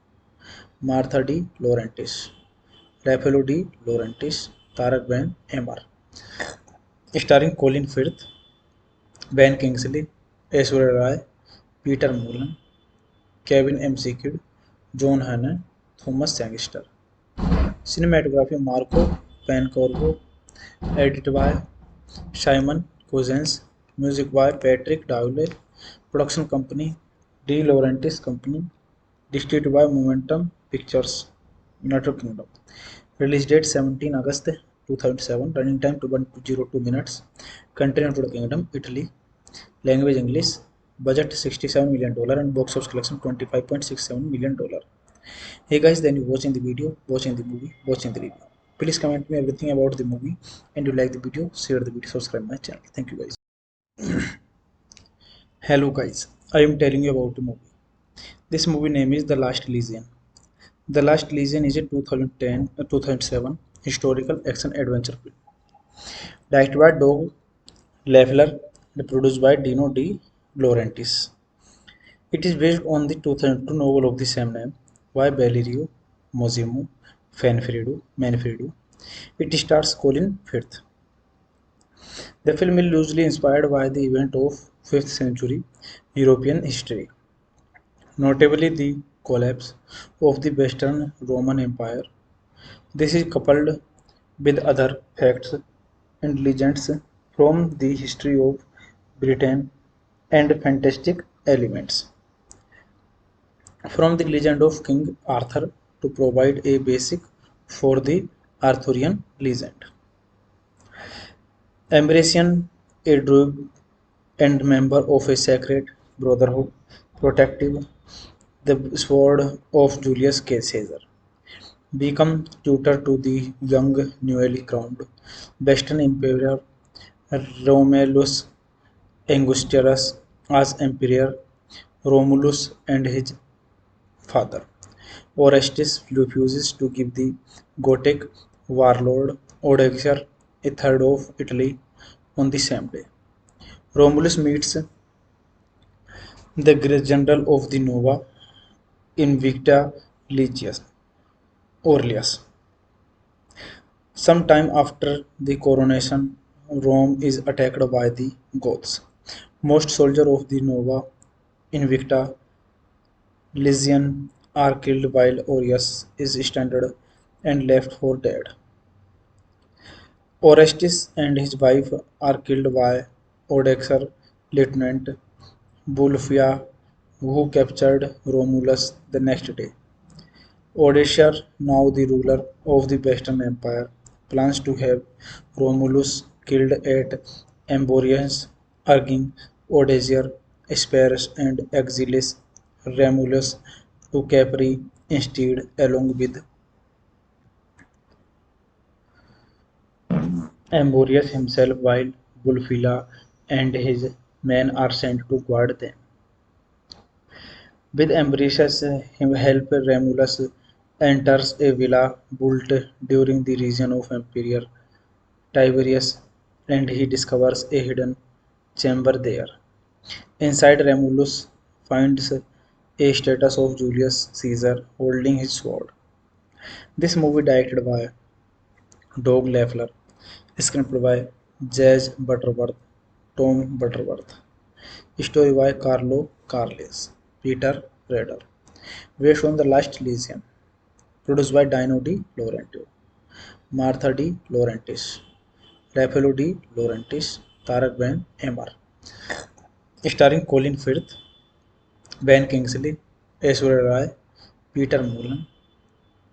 A: Martha De Laurentiis, Raffaello De Laurentiis, Tarak Ben Emmer, starring Colin Firth, Ben Kingsley, Aishwarya Rai, Peter Mullan, Kevin McKidd, John Hannah, Thomas Sangster. Cinematography Marco Pancorbo, edited by Simon Cousins, music by Patrick Dowley, production company De Laurentiis Company, distributed by Momentum Pictures, United Kingdom. Release date 17 August 2007, running time 202 minutes, country United Kingdom, Italy, language English, budget $67 million and box office collection $25.67 million. Hey guys, then you watching the video, watching the movie, watching the review. Please comment me everything about the movie, and you like the video, share the video, subscribe my channel. Thank you guys. Hello guys, I am telling you about the movie. This movie name is The Last Legion. The Last Legion is a 2007 historical action adventure film directed by Doug Leffler and produced by Dino De Laurentiis. It is based on the 2002 novel of the same name by Valerio Massimo Manfredo. It stars Colin Firth. The film is loosely inspired by the event of 5th century European history, notably the collapse of the Western Roman Empire. This is coupled with other facts and legends from the history of Britain and fantastic elements from the legend of King Arthur to provide a basic for the Arthurian legend. Ambrosian, a druid and member of a sacred brotherhood, protective the sword of Julius Caesar, become tutor to the young newly crowned Western Emperor Romulus Augustus as Emperor Romulus and his father. Orestes refuses to give the Gothic warlord Odoacer III of Italy on the same day. Romulus meets the general of the Nova Invicta Legius Aurelius. Sometime after the coronation, Rome is attacked by the Goths. Most soldiers of the Nova Invicta Legion are killed while Aureus is stranded and left for dead. Orestes and his wife are killed by Odoacer Lieutenant Bulfia, who captured Romulus the next day. Odoacer, now the ruler of the Western Empire, plans to have Romulus killed at Amborius, urging Odoacer, Asparus, and Exiles Romulus to Capri instead, along with Amborius himself, while Bulfila and his men are sent to guard them. With Ambrosius' help, Romulus enters a villa built during the reign of Emperor Tiberius, and he discovers a hidden chamber there. Inside, Romulus finds a statue of Julius Caesar holding his sword. This movie directed by Doug Leffler, screenplay by Jazz Butterworth, Tom Butterworth, story by Carlo Carles, Peter Rader, based on The Last Legion, produced by Dino De Laurentiis, Martha De Laurentiis, Raffaello De Laurentiis, Tarak Ben Emmer, starring Colin Firth, Ben Kingsley, Aishwarya Rai, Peter Mullan,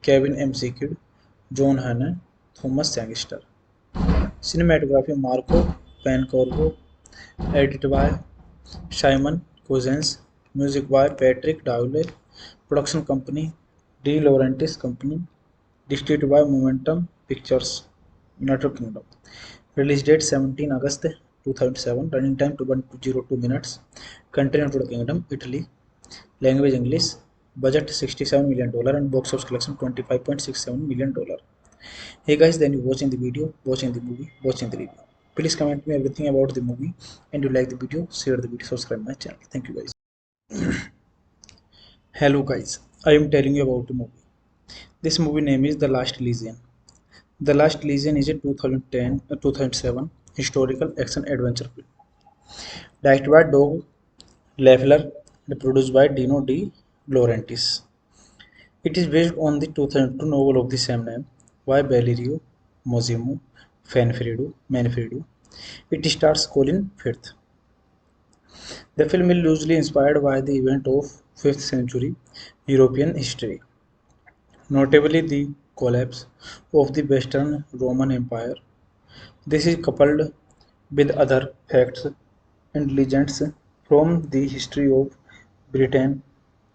A: Kevin McKidd, John Hannah, Thomas Sangster. Cinematography Marco Pancorbo, edited by Simon Cousins, music by Patrick Dowley, production company De Laurentiis Company, distributed by Momentum Pictures, United Kingdom. Release date 17 August 2007, running time 202 minutes, country United Kingdom, Italy, language English, budget $67 million and box office collection $25.67 million. Hey guys, then you watching the video, watching the movie, watching the review. Please comment me everything about the movie, and you like the video, share the video, subscribe my channel. Thank you guys. Hello guys, I am telling you about the movie. This movie name is The Last Legion. The Last Legion is a 2007 historical action adventure film directed by Doug Leffler and produced by Dino De Laurentiis. It is based on the 2002 novel of the same name by Valerio Massimo Manfredo. It stars Colin Firth. The film is loosely inspired by the event of 5th century European history, notably the collapse of the Western Roman Empire. This is coupled with other facts and legends from the history of Britain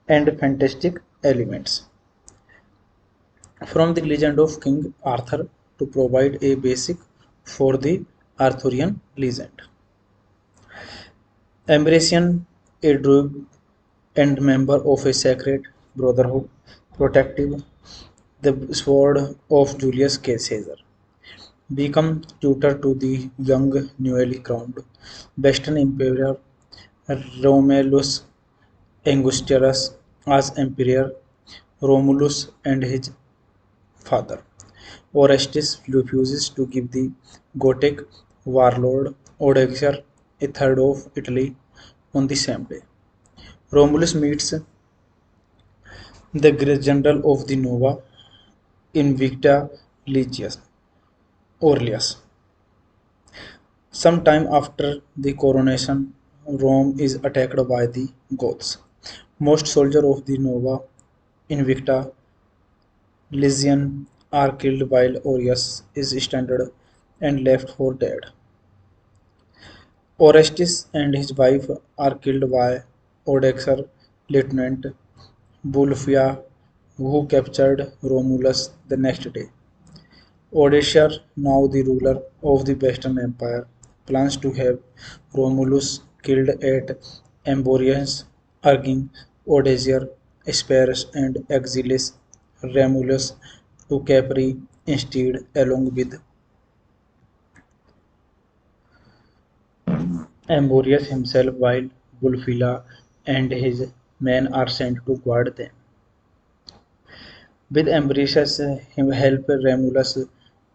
A: and fantastic elements from the legend of King Arthur to provide a basic for the Arthurian legend. Ambrosian, a druid and member of a sacred brotherhood, protective the sword of Julius Caesar, become tutor to the young newly crowned Western Emperor Romulus Augustus as Emperor Romulus and his father. Orestes refuses to give the Gothic warlord Odoacer III of Italy on the same day. Romulus meets the general of the Nova Invicta Legius Aurelius. Sometime after the coronation, Rome is attacked by the Goths. Most soldiers of the Nova Invicta Legion are killed while Aureus is stranded and left for dead. Orestes and his wife are killed by Odoacer Lieutenant Bulfia, who captured Romulus the next day. Odoacer, now the ruler of the Western Empire, plans to have Romulus killed at Amborius, urging Odoacer, Asparus, and Exiles Romulus to Capri instead, along with Amborius himself, while Bulfila and his men are sent to guard them. With Ambrosius' help, Romulus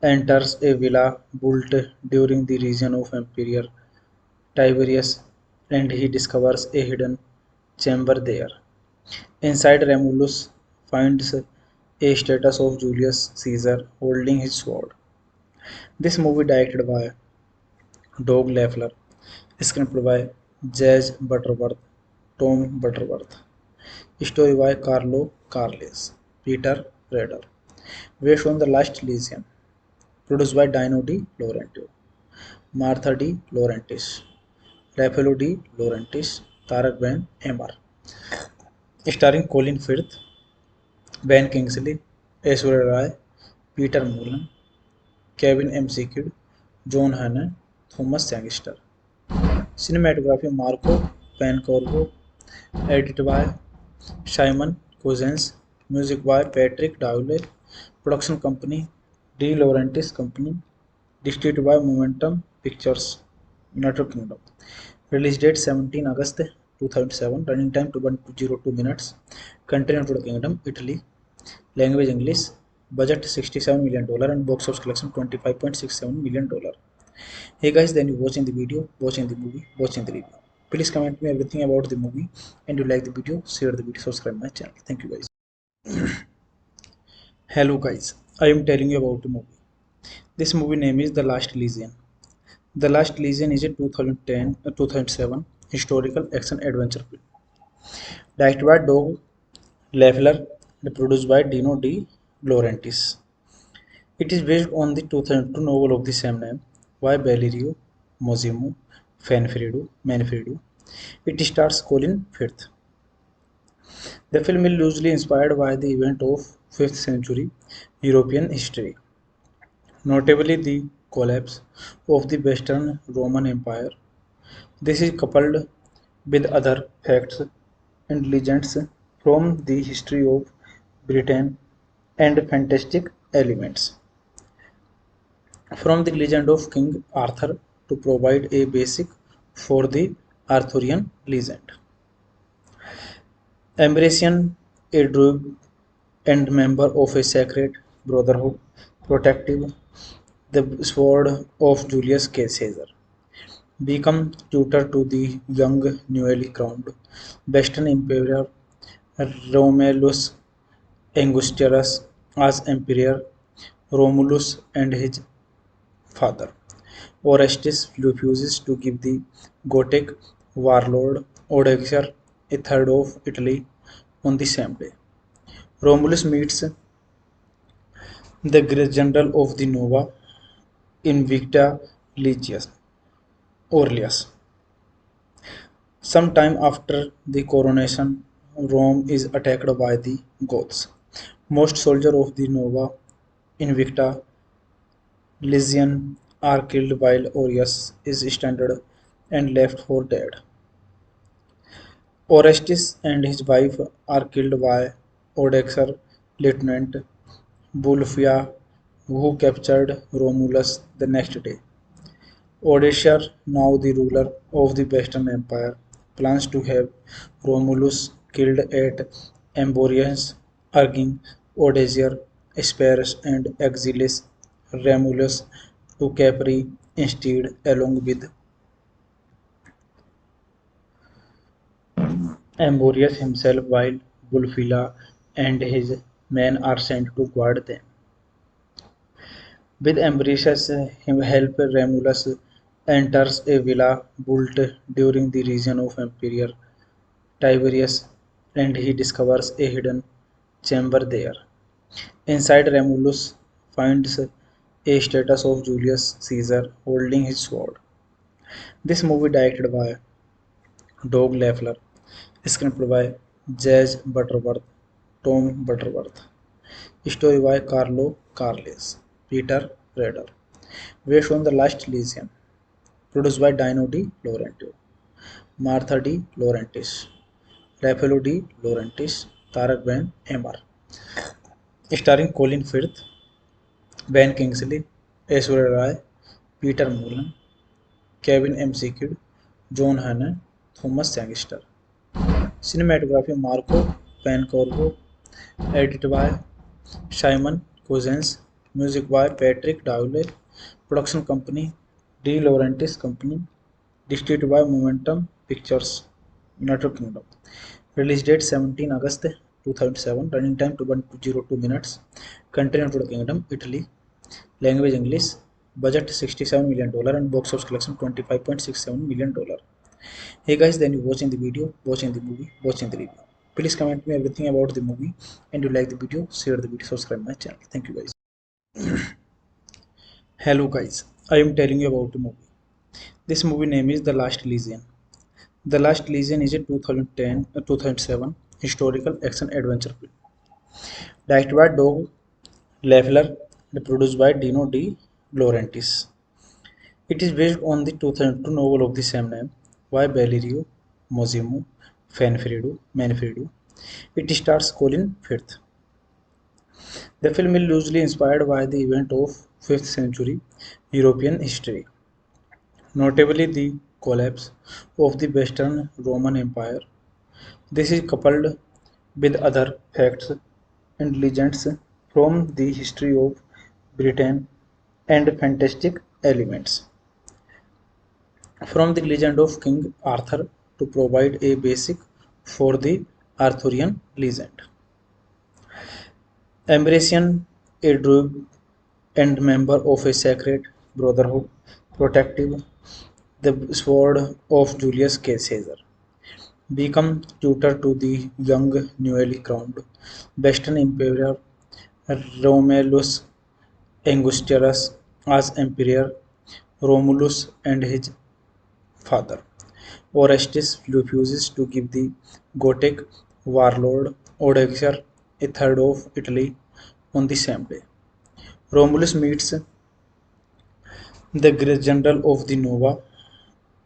A: enters a villa built during the reign of Emperor Tiberius, and he discovers a hidden chamber there. Inside, Romulus finds a statue of Julius Caesar holding his sword. This movie directed by Doug Leffler, screenplay by Jazz Butterworth, Tom Butterworth, story by Carlo Carles, Peter Rader, based on The Last Legion, produced by Dino De Laurentiis, Martha De Laurentiis, Raffaello De Laurentiis, Tarak Ben Emmer, starring Colin Firth, Ben Kingsley, Aishwarya Rai, Peter Mullen, Kevin McKidd, John Hannah, Thomas Sangster. Cinematography Marco Pancorvo, edited by Simon Cousins, music by Patrick Dowley, production company De Laurentiis Company, distributed by Momentum Pictures, United Kingdom. Release date 17 August 2007, running time 102 minutes, country United Kingdom, Italy, language English, budget $67 million and box office collection $25.67 million. Hey guys, then you watching the video, watching the movie, watching the review. Please comment me everything about the movie, and you like the video, share the video, subscribe my channel. Thank you guys. Hello guys, I am telling you about the movie. This movie name is The Last Legion. The Last Legion is a 2007 historical action adventure film. Directed by Doug Leffler and produced by Dino De Laurentiis. It is based on the 2002 novel of the same name by Valerio Massimo Manfredo. It stars Colin Firth. The film is loosely inspired by the event of 5th century European history, notably the collapse of the Western Roman Empire. This is coupled with other facts and legends from the history of Britain and fantastic elements from the legend of King Arthur to provide a basic for the Arthurian legend. Ambrosian, a druid and member of a sacred brotherhood, protective the sword of Julius Caesar, become tutor to the young newly crowned Western Emperor Romulus Augustus as Emperor Romulus and his father. Orestes refuses to give the Gothic warlord Odoacer a third of Italy on the same day. Romulus meets the general of the Nova Invicta Legius, Aurelius. Sometime after the coronation, Rome is attacked by the Goths. Most soldiers of the Nova Invicta Legion are killed while Aureus is stranded and left for dead. Orestes and his wife are killed by Odoacer Lieutenant Bulfia, who captured Romulus the next day. Odoacer, now the ruler of the Western Empire, plans to have Romulus killed at Amborius, urging Odoacer, Asparus, and exiles Romulus to Capri instead, along with Amborius himself, while Bulfila and his men are sent to guard them. With Ambrosius' help, Romulus enters a villa built during the reign of Emperor Tiberius, and he discovers a hidden chamber there. Inside, Romulus finds a statue of Julius Caesar holding his sword. This movie directed by Doug Leffler, screenplay by Jazz Butterworth, Tom Butterworth, story by Carlo Carles, Peter Rader, based on The Last Legion, produced by Dino De Laurentiis, Martha De Laurentiis, Raffaello De Laurentiis, Tarak Ben Emmer, starring Colin Firth, Ben Kingsley, Aishwarya Rai, Peter Mullan, Kevin McKidd, John Hannah, Thomas Sangster. Cinematography Marco Pancorvo, edited by Simon Cousins, music by Patrick Dowley, production company De Laurentiis Company, distributed by Momentum Pictures, United Kingdom. Release date 17 August 2007, running time 202 minutes, country United Kingdom, Italy, language English, budget $67 million and box office collection $25.67 million. Hey guys, then you watching the video, watching the movie, watching the review. Please comment me everything about the movie and you like the video, share the video, subscribe my channel. Thank you guys. Hello guys, I am telling you about the movie. This movie name is The Last Legion. The Last Legion is a 2007 historical action adventure film. Directed by Doug Leffler and produced by Dino De Laurentiis. It is based on the 2002 novel of the same name by Valerio Massimo Manfredo. It stars Colin Firth. The film is loosely inspired by the event of 5th century European history, notably the collapse of the Western Roman Empire. This is coupled with other facts and legends from the history of Britain and fantastic elements from the legend of King Arthur to provide a basic for the Arthurian legend. Ambrosian, a druid and member of a sacred brotherhood, protective the sword of Julius Caesar, become tutor to the young newly crowned Western Emperor Romulus Augustus as Emperor Romulus and his father. Orestes refuses to give the Gothic warlord Odoacer a third of Italy on the same day. Romulus meets the general of the Nova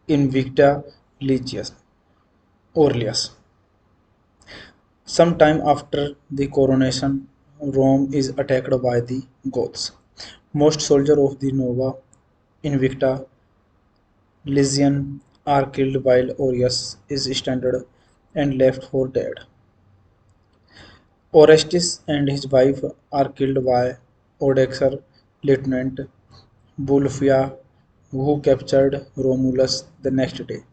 A: Invicta Legius, Aurelius. Sometime after the coronation, Rome is attacked by the Goths. Most soldiers of the Nova Invicta Legion are killed while Aureus is stranded and left for dead. Orestes and his wife are killed by Odoacer Lieutenant Bulfia, who captured Romulus the next day.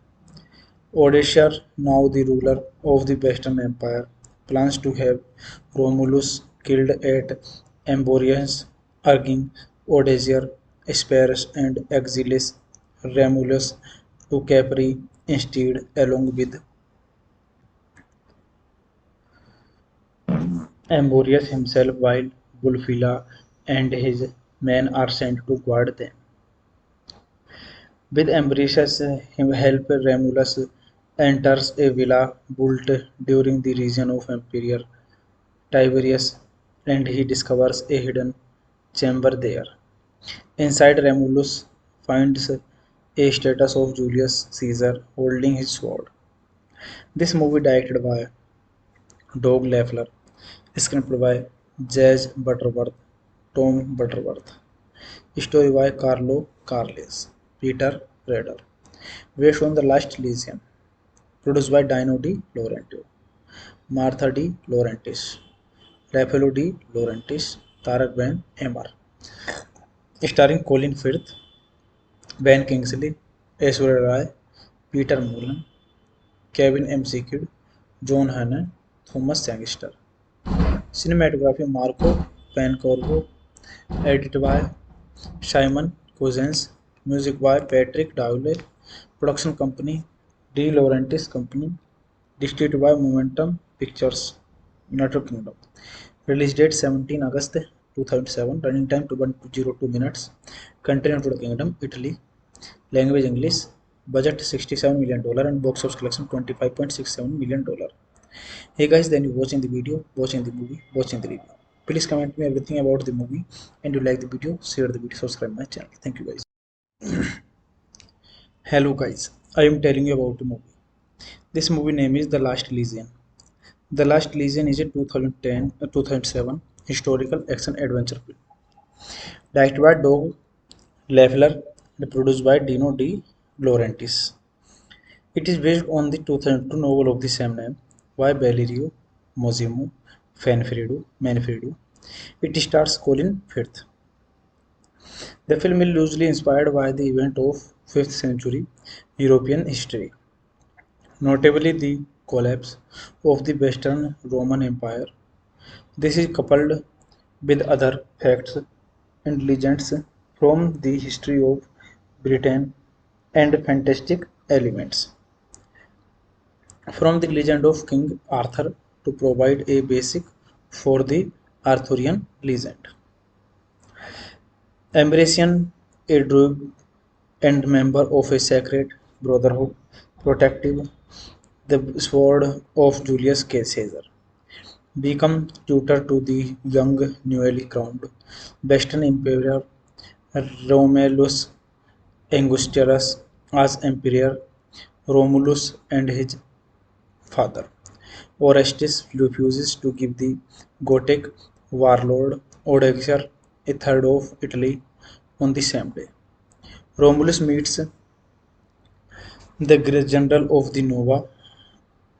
A: Odoacer, now the ruler of the Western Empire, plans to have Romulus killed at Amborius, urging Odoacer, Asparus, and exiles Romulus to Capri instead, along with Amborius himself, while Bulfila and his men are sent to guard them. With Ambrosius' help, Romulus enters a villa built during the reign of Emperor Tiberius, and he discovers a hidden chamber there. Inside, Romulus finds a statue of Julius Caesar holding his sword. This movie directed by Doug Leffler, screenplay by Jazz Butterworth, Tom Butterworth, story by Carlo Carles, Peter Rader, based on The Last Legion, produced by Dino De Laurentiis, Martha De Laurentiis, Raffaello De Laurentiis, Tarak Ben Emmer, starring Colin Firth, Ben Kingsley, Aishwarya Rai, Peter Mullan, Kevin McKidd, John Hannah, Thomas Sangster. Cinematography Marco Pancorvo, edited by Simon Cousins, music by Patrick Dowley, production company De Laurentiis Company, distributed by Momentum Pictures, United Kingdom. Release date 17 August 2007, running time 202 minutes, country United Kingdom, Italy, language English, budget $67 million and box office collection $25.67 million. Hey guys, then you watching the video, watching the movie, watching the review. Please comment me everything about the movie and you like the video, share the video, subscribe my channel. Thank you guys. Hello guys, I am telling you about the movie. This movie name is The Last Legion. The Last Legion is a 2007 historical action adventure film. Directed by Doug Leffler and produced by Dino De Laurentiis. It is based on the 2002 novel of the same name by Valerio Mosimo Manfredo. It stars Colin Firth. The film is loosely inspired by the event of 5th century European history, notably the collapse of the Western Roman Empire. This is coupled with other facts and legends from the history of Britain and fantastic elements from the legend of King Arthur to provide a basic for the Arthurian legend. Ambrosian, a druid and member of a sacred brotherhood, protective the sword of Julius Caesar, become tutor to the young newly crowned Western Emperor Romulus Augustus as emperor. Romulus and his father Orestes refuses to give the Gothic warlord Odoacer a third of Italy on the same day. Romulus meets the great general of the Nova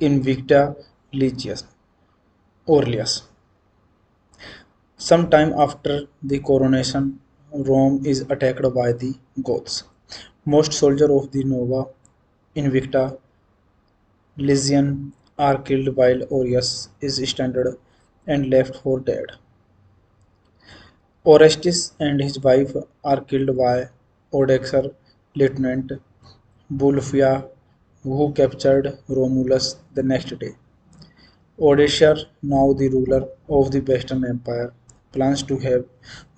A: Invicta Legius, Aurelius. Sometime after the coronation, Rome is attacked by the Goths. Most soldiers of the Nova Invicta Legion are killed while Aureus is stranded and left for dead. Orestes and his wife are killed by Odoacer lieutenant Bulfia, who captured Romulus the next day. Odoacer, now the ruler of the Western Empire, plans to have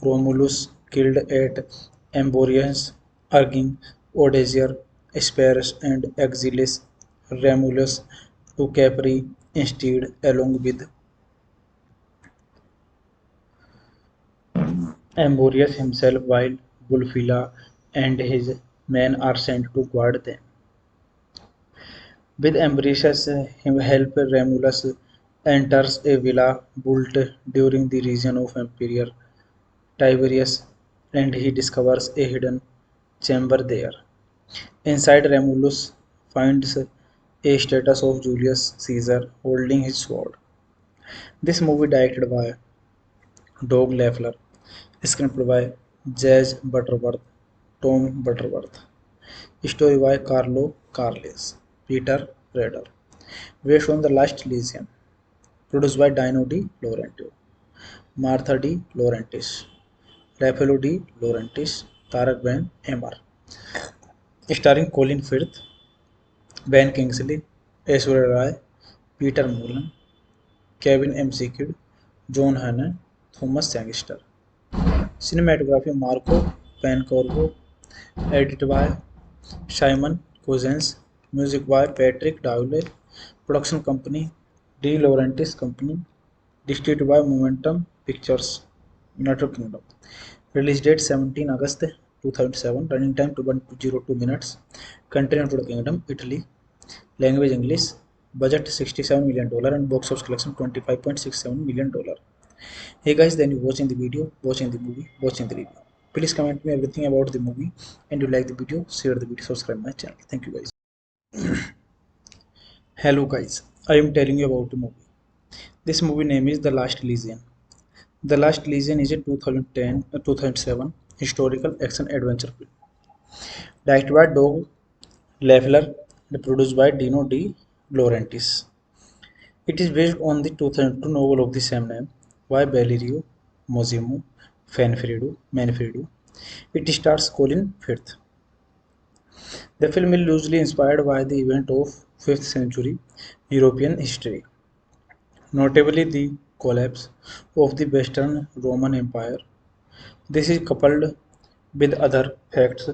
A: Romulus killed at Amborius, urging Odoacer, spares and exiles Romulus to Capri instead, along with Amborius himself, while Bulfila and his men are sent to guard them. With Ambrosius' help, Romulus enters a villa built during the reign of Emperor Tiberius, and he discovers a hidden chamber there. Inside, Romulus finds a statue of Julius Caesar holding his sword. This movie directed by Doug Leffler, screenplay by Jazz Butterworth, Tom Butterworth, story by Carlo Carles, Peter Rader, based on The Last Legion, produced by Dino De Laurentiis, Martha De Laurentiis, Raffaello De Laurentiis, Tarak Ben Emmer, starring Colin Firth, Ben Kingsley, Aishwarya Rai, Peter Mullen, Kevin McKidd, John Hannah, Thomas Sangster. Cinematography Marco Pancorvo, edited by Simon Cousins, music by Patrick Dowley, production company De Laurentiis Company, distributed by Momentum Pictures, United Kingdom. Release date 17 August 2007, running time 102 minutes, country United Kingdom, Italy, language English, budget $67 million and box office collection $25.67 million. Hey guys, then you watching the video, watching the movie, watching the review. Please comment me everything about the movie, and you like the video, share the video, subscribe my channel. Thank you guys. Hello guys, I am telling you about the movie. This movie name is The Last Legion. The Last Legion is a 2007 historical action adventure film. Directed by Doug Leffler and produced by Dino De Laurentiis. It is based on the 2002 novel of the same name by Valerio Mosimo Manfredo. It stars Colin Firth. The film is loosely inspired by the event of 5th century European history, notably the collapse of the Western Roman Empire. This is coupled with other facts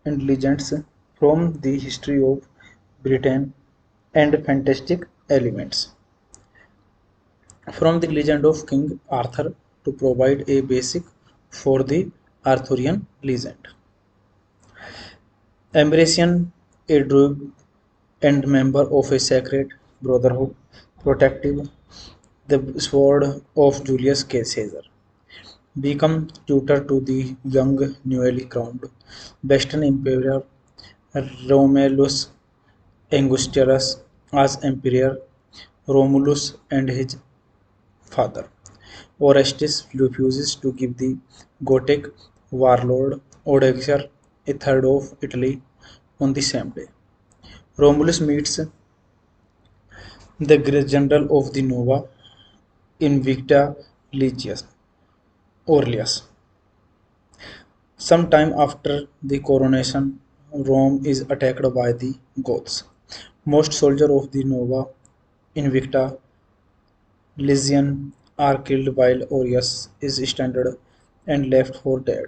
A: and legends from the history of Britain and fantastic elements from the legend of King Arthur to provide a basic for the Arthurian legend. Ambrosian, a druid and member of a sacred brotherhood, protective the sword of Julius Caesar, become tutor to the young newly crowned Western Emperor Romulus Augustus as emperor. Romulus and his father Orestes refuses to give the Gothic warlord Odoacer a third of Italy on the same day. Romulus meets the great general of the Nova Invicta Legius, Aurelius. Sometime after the coronation, Rome is attacked by the Goths. Most soldiers of the Nova Invicta Legion are killed while Aureus is stranded and left for dead.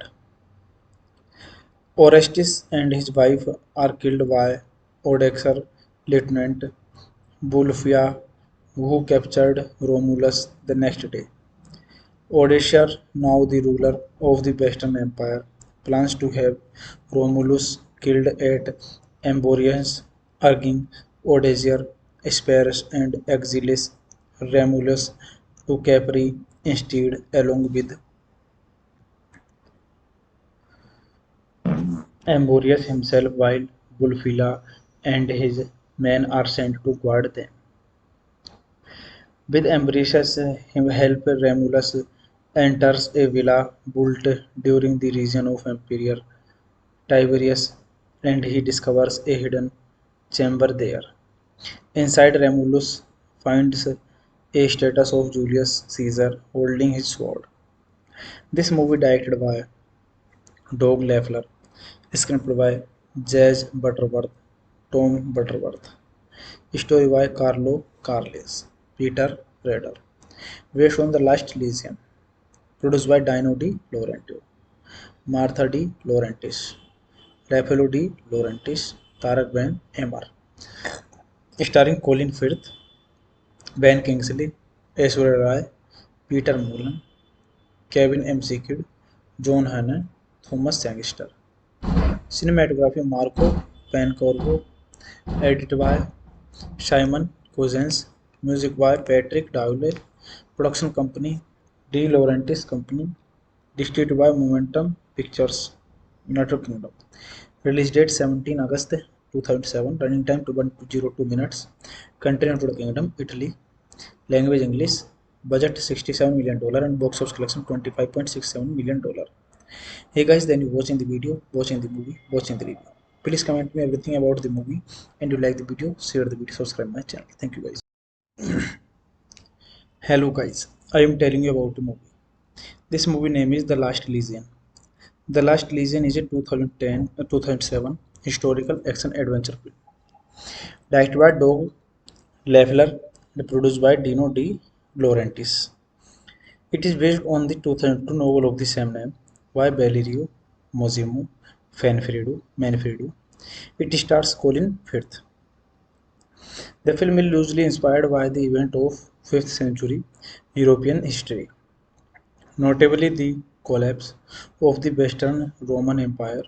A: Orestes and his wife are killed by Odoacer Lieutenant Bulfia, who captured Romulus the next day. Odoacer, now the ruler of the Western Empire, plans to have Romulus killed at Amborius, urging Odoacer, spares and exiles Romulus to Capri instead, along with Amborius himself, while Bulfila and his men are sent to guard them. With Ambrosius' help, Romulus enters a villa built during the reign of Emperor Tiberius, and he discovers a hidden chamber there. Inside, Romulus finds a statue of Julius Caesar holding his sword. This movie directed by Doug Leffler, screenplay by Jazz Butterworth, Tom Butterworth, story by Carlo Carles, Peter Rader, based on The Last Legion, produced by Dino De Laurentiis, Martha De Laurentiis, Raffaello De Laurentiis, Tarak Ben Emmer, starring Colin Firth, Ben Kingsley, Aishwarya Rai, Peter Mullen, Kevin McKidd, John Hannah, Thomas Sangster. Cinematography Marco Pancorvo, edited by Simon Cousins, music by Patrick Dowley, production company De Laurentiis Company, distributed by Momentum Pictures, United Kingdom. Release date 17 August 2007, running time 102 minutes, country United Kingdom, Italy, language English, budget $67 million and box office collection $25.67 million. Hey guys, then you watching the video, watching the movie, watching the review. Please comment me everything about the movie, and you like the video, share the video, subscribe my channel. Thank you guys. Hello guys, I am telling you about the movie. This movie name is The Last Legion. The Last Legion is a 2007 historical action adventure film directed by Doug Leffler and produced by Dino De Laurentiis. It is based on the 2002 novel of the same name by Valerio Massimo Manfredo. It stars Colin Firth. The film is loosely inspired by the event of 5th century European history, notably the collapse of the Western Roman Empire.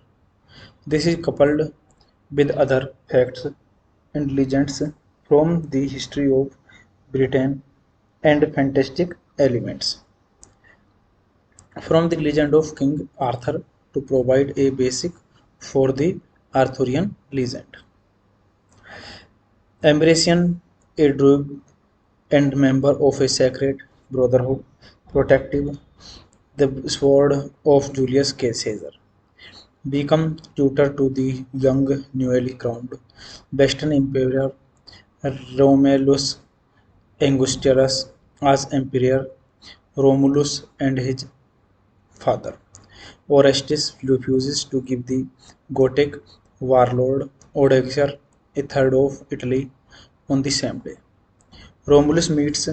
A: This is coupled with other facts and legends from the history of Britain and fantastic elements from the legend of King Arthur to provide a basic for the Arthurian legend. Ambrosian, a druid and member of a sacred brotherhood, protective the sword of Julius Caesar, become tutor to the young newly crowned Western Emperor Romulus Augustus as emperor. Romulus and his father Orestes refuses to give the Gothic warlord Odoacer a third of Italy on the same day. Romulus meets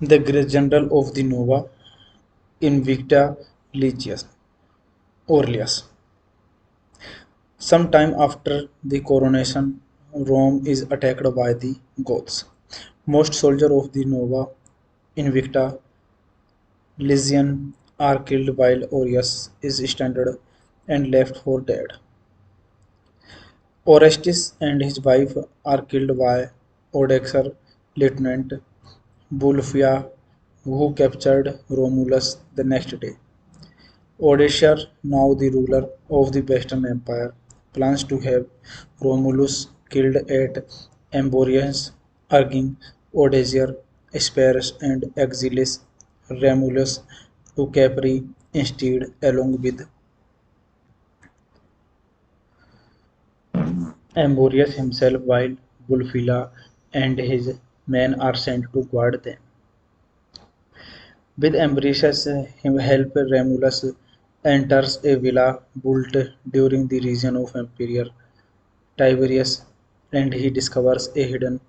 A: the great general of the Nova Invicta Legius, Aurelius. Sometime after the coronation, Rome is attacked by the Goths. Most soldiers of the Nova Invicta Legion are killed while Aureus is stranded and left for dead. Orestes and his wife are killed by Odoacer Lieutenant Bulfia, who captured Romulus the next day. Odysseus, now the ruler of the Western Empire, plans to have Romulus killed at Amborius, urging Odysseus, Asparus, and Exiles Romulus to Capri instead, along with Amborius himself, while Bulfila and his men are sent to guard them. With Ambrosius' help, Romulus enters a villa built during the reign of Emperor Tiberius, and he discovers a hidden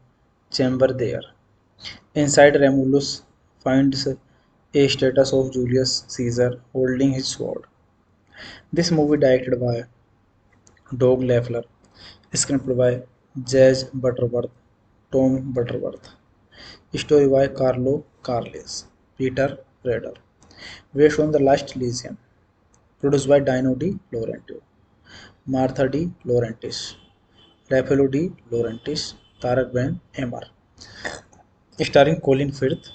A: chamber there. Inside, Romulus finds a statue of Julius Caesar holding his sword. This movie directed by Doug Leffler, screenplay by Jazz Butterworth, Tom Butterworth, story by Carlo Carles, Peter Rader, based on The Last Legion, produced by Dino De Laurentiis, Martha De Laurentiis, Raffaello De Laurentiis, Tarak Ben Emmer, starring Colin Firth,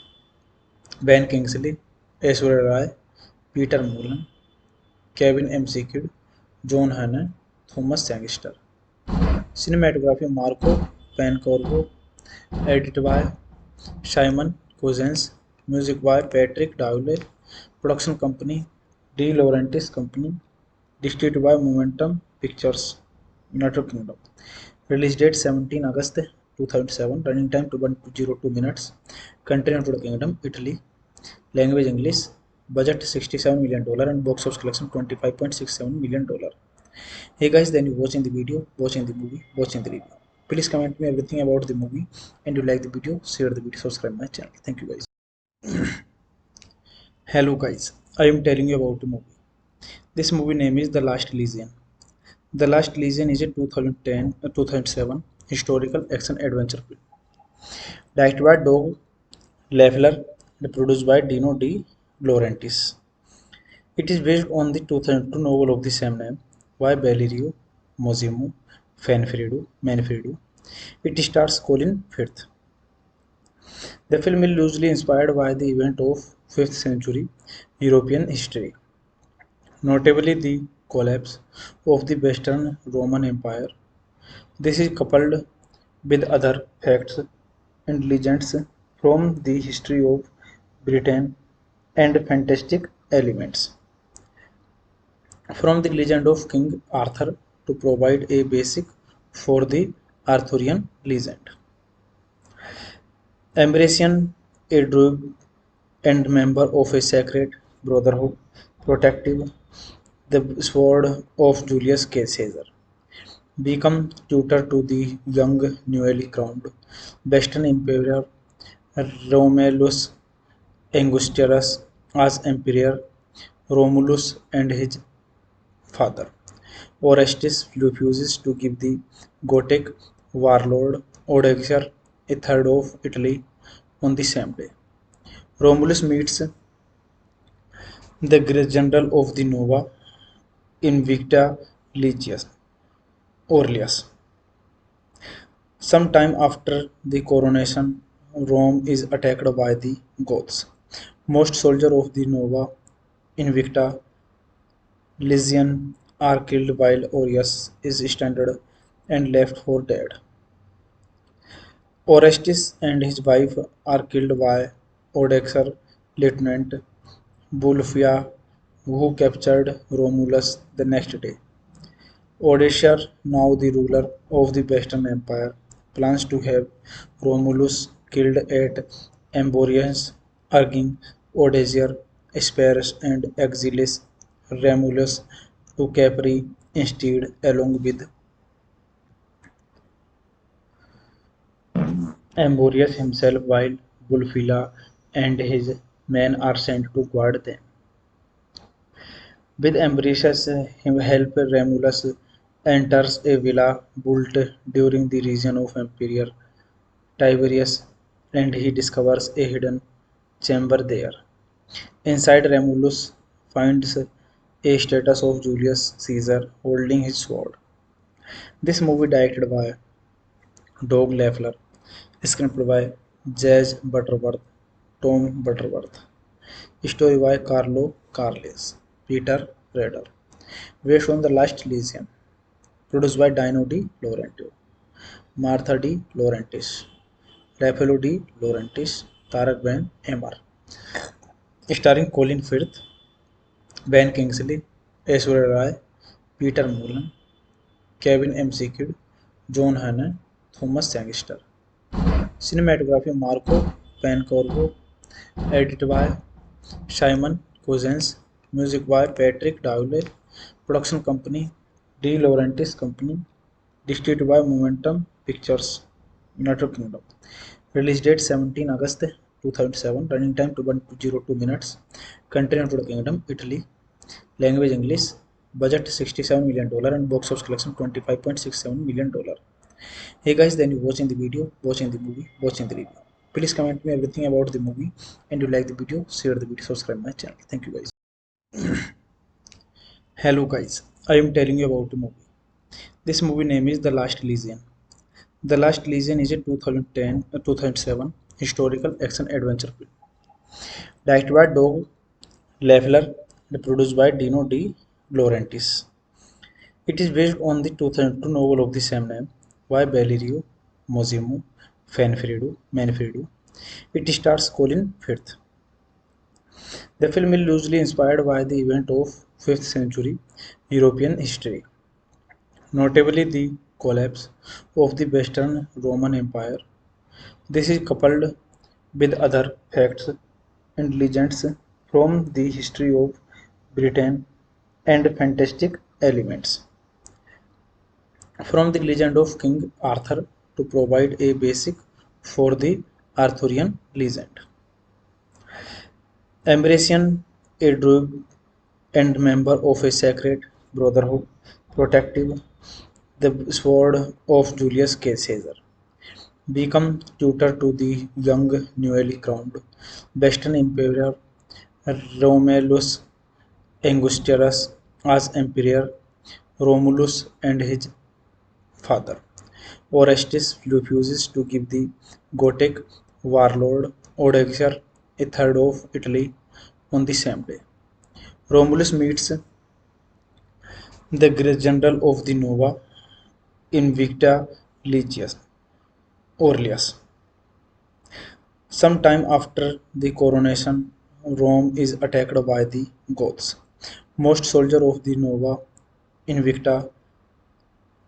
A: Ben Kingsley, Aishwarya Rai, Peter Mullan, Kevin McKidd, John Hannah, Thomas Sangster. Cinematography Marco Pancorvo, edited by Simon Cousins, music by Patrick Dowley, production company De Laurentiis Company, distributed by Momentum Pictures, United Kingdom. Release date 17 August 2007, running time 202 minutes, country United Kingdom, Italy, language English, budget $67 million and box office collection $25.67 million. Hey guys, then you watching the video, watching the movie, watching the review. Please comment me everything about the movie, and you like the video, share the video, subscribe my channel. Thank you guys. Hello guys, I am telling you about the movie. This movie name is The Last Legion. The Last Legion is a 2007 historical action adventure film directed by Doug Leffler and produced by Dino De Laurentiis. It is based on the 2002 novel of the same name by Valerio Massimo Manfredo. It stars Colin Firth. The film is loosely inspired by the event of 5th century European history, notably the collapse of the Western Roman Empire. This is coupled with other facts and legends from the history of Britain and fantastic elements from the legend of King Arthur to provide a basic for the Arthurian legend. Ambrosian, a druid and member of a sacred brotherhood, protective the sword of Julius Caesar, become tutor to the young newly crowned Western Emperor Romulus Augustus as Emperor Romulus and his father. Orestes refuses to give the Gothic warlord Odoacer a third of Italy on the same day. Romulus meets the great general of the Nova Invicta Legius, Aurelius. Sometime after the coronation, Rome is attacked by the Goths. Most soldiers of the Nova Invicta Legion are killed while Aureus is stranded and left for dead. Orestes and his wife are killed by Odoacer Lieutenant Bulfia, who captured Romulus the next day. Odysseus, now the ruler of the Western Empire, plans to have Romulus killed at Amborius, urging Odysseus, Asparus, and Exiles Romulus to Capri instead, along with Amborius himself, while Bulfila and his men are sent to guard them. With Ambrosius' help, Romulus enters a villa built during the reign of Emperor Tiberius, and he discovers a hidden chamber there. Inside, Romulus finds a statue of Julius Caesar holding his sword. This movie directed by Doug Leffler, screenplay by Jazz Butterworth, Tom Butterworth. Story by Carlo Carles. Peter Rader. Based on The Last Legion. Produced by Dino De Laurentiis. Martha De Laurentiis. Raffaello De Laurentiis. Tarak Ben Emmer. Starring Colin Firth, Ben Kingsley, Aishwarya Rai, Peter Mullan, Kevin McKidd, John Hannah, Thomas Sangster. Cinematography Marco Pancorvo, edited by Simon Cousins, music by Patrick Dowley, production company De Laurentiis Company, distributed by Momentum Pictures, United Kingdom. Release date 17 August 2007, running time 102 minutes, country United Kingdom, Italy, language English, budget $67 million and box office collection $25.67 million. Hey guys, then you watching the video, watching the movie, watching the review. Please comment me everything about the movie, and you like the video, share the video, subscribe my channel. Thank you guys. Hello guys, I am telling you about the movie. This movie name is The Last Legion. The Last Legion is a 2007 historical action adventure film. Directed by Doug Leffler and produced by Dino De Laurentiis. It is based on the 2002 novel of the same name by Valerio Massimo Manfredo. It stars Colin Firth. The film is loosely inspired by the event of 5th century European history, notably the collapse of the Western Roman Empire. This is coupled with other facts and legends from the history of Britain and fantastic elements from the legend of King Arthur to provide a basic for the Arthurian legend. Ambrosian, a druid and member of a sacred brotherhood, protective the sword of Julius Caesar, become tutor to the young newly crowned Western Emperor Romulus Augustus as Emperor Romulus and his father. Orestes refuses to give the Gothic warlord Odoacer a third of Italy on the same day. Romulus meets the great general of the Nova Invicta Legius, Aurelius. Sometime after the coronation, Rome is attacked by the Goths. Most soldiers of the Nova Invicta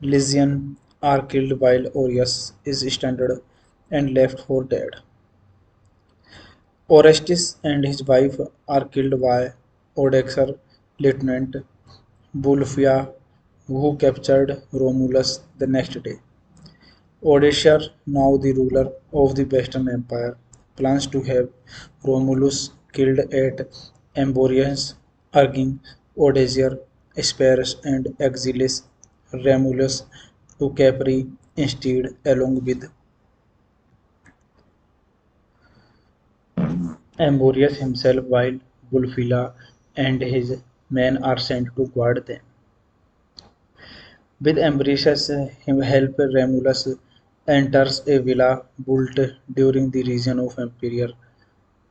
A: Legion are killed while Aureus is stranded and left for dead. Orestes and his wife are killed by Odoacer Lieutenant Bulfia, who captured Romulus the next day. Odoacer, now the ruler of the Western Empire, plans to have Romulus killed at Amborius, urging Odoacer, spares and exiles Romulus to Capri instead, along with Amborius himself, while Bulfila and his men are sent to guard them. With Ambrosius' help, Romulus enters a villa built during the reign of Emperor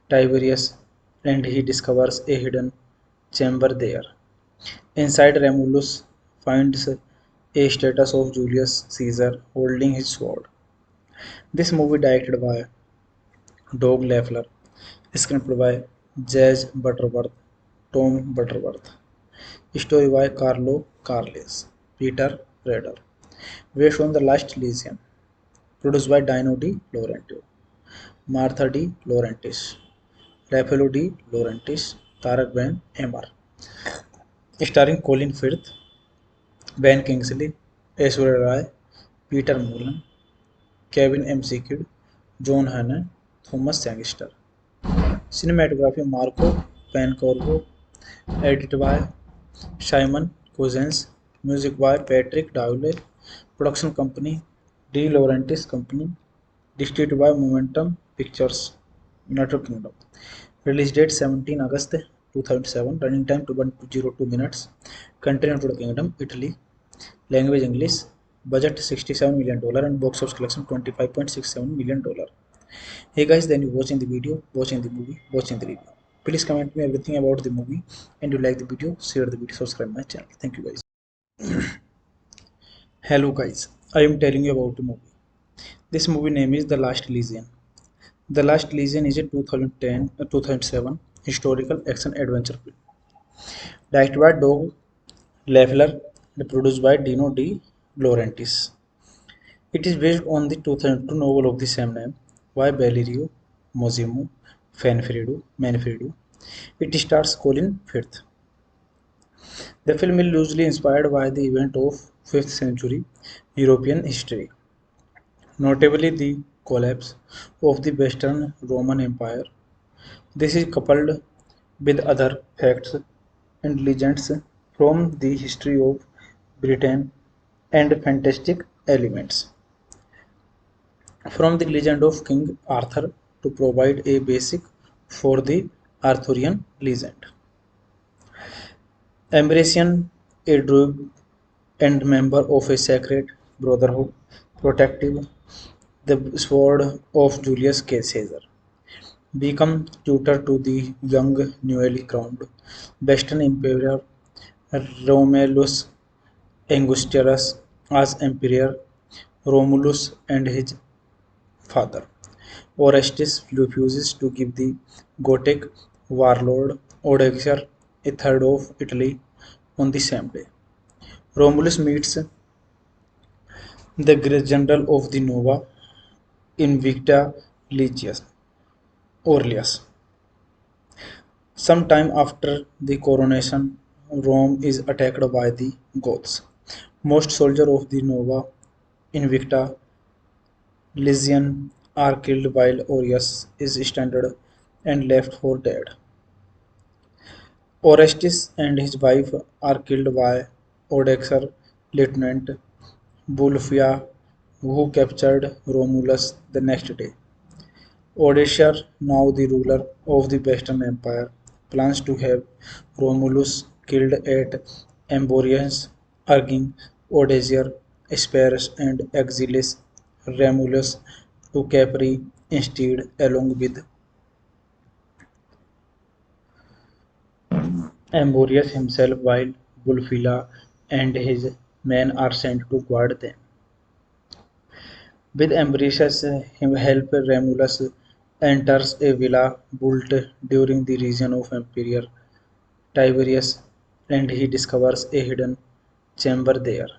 A: Tiberius, and he discovers a hidden chamber there. Inside, Romulus finds a statue of Julius Caesar holding his sword. This movie directed by Doug Leffler, screenplay by Jazz Butterworth, Tom Butterworth, story by Carlo Carles, Peter Rader, based on The Last Legion, produced by Dino De Laurentiis, Martha De Laurentiis, Raffaello De Laurentiis, Tarak Ben Emmer, starring Colin Firth, Ben Kingsley, Aishwarya Rai, Peter Mullan, Kevin McKidd, John Hannah, Thomas Sangster. Cinematography Marco Pancorvo, edited by Simon Cousins, music by Patrick Dowley, production company De Laurentiis Company, distributed by Momentum Pictures, United Kingdom. Release date 17 August 2007, running time 102 minutes, country United Kingdom, Italy, language English, budget $67 million and box office collection $25.67 million. Hey guys, then you watching the video, watching the movie, watching the review. Please comment me everything about the movie, and you like the video, share the video, subscribe my channel. Thank you guys. Hello guys, I am telling you about the movie. This movie name is The Last Legion. The Last Legion is a 2007 historical action adventure film directed by Doug Leffler and produced by Dino De Laurentiis. It is based on the 2002 novel of the same name by Valerio Massimo Manfredo. It stars Colin Firth. The film is loosely inspired by the event of 5th century European history, notably the collapse of the Western Roman Empire. This is coupled with other facts and legends from the history of Britain and fantastic elements from the legend of King Arthur to provide a basic for the Arthurian legend. Ambrosian, a druid and member of a sacred brotherhood, protective the sword of Julius Caesar, become tutor to the young newly crowned Western Emperor Romulus Augustus as Emperor Romulus and his father. Orestes refuses to give the Gothic warlord Odoacer a third of Italy on the same day. Romulus meets the general of the Nova Invicta Legius, Aurelius. Sometime after the coronation, Rome is attacked by the Goths. Most soldiers of the Nova Invicta Legion are killed while Aureus is stranded and left for dead. Orestes and his wife are killed by Odoacer Lieutenant Bulfia, who captured Romulus the next day. Odoacer, now the ruler of the Western Empire, plans to have Romulus killed at Amborius, urging Odoacer, Asparus, and exiles Romulus to Capri instead, along with Amborius himself, while Bulfila and his men are sent to guard them. With Ambrosius' help, Romulus enters a villa built during the reign of Emperor Tiberius, and he discovers a hidden chamber there.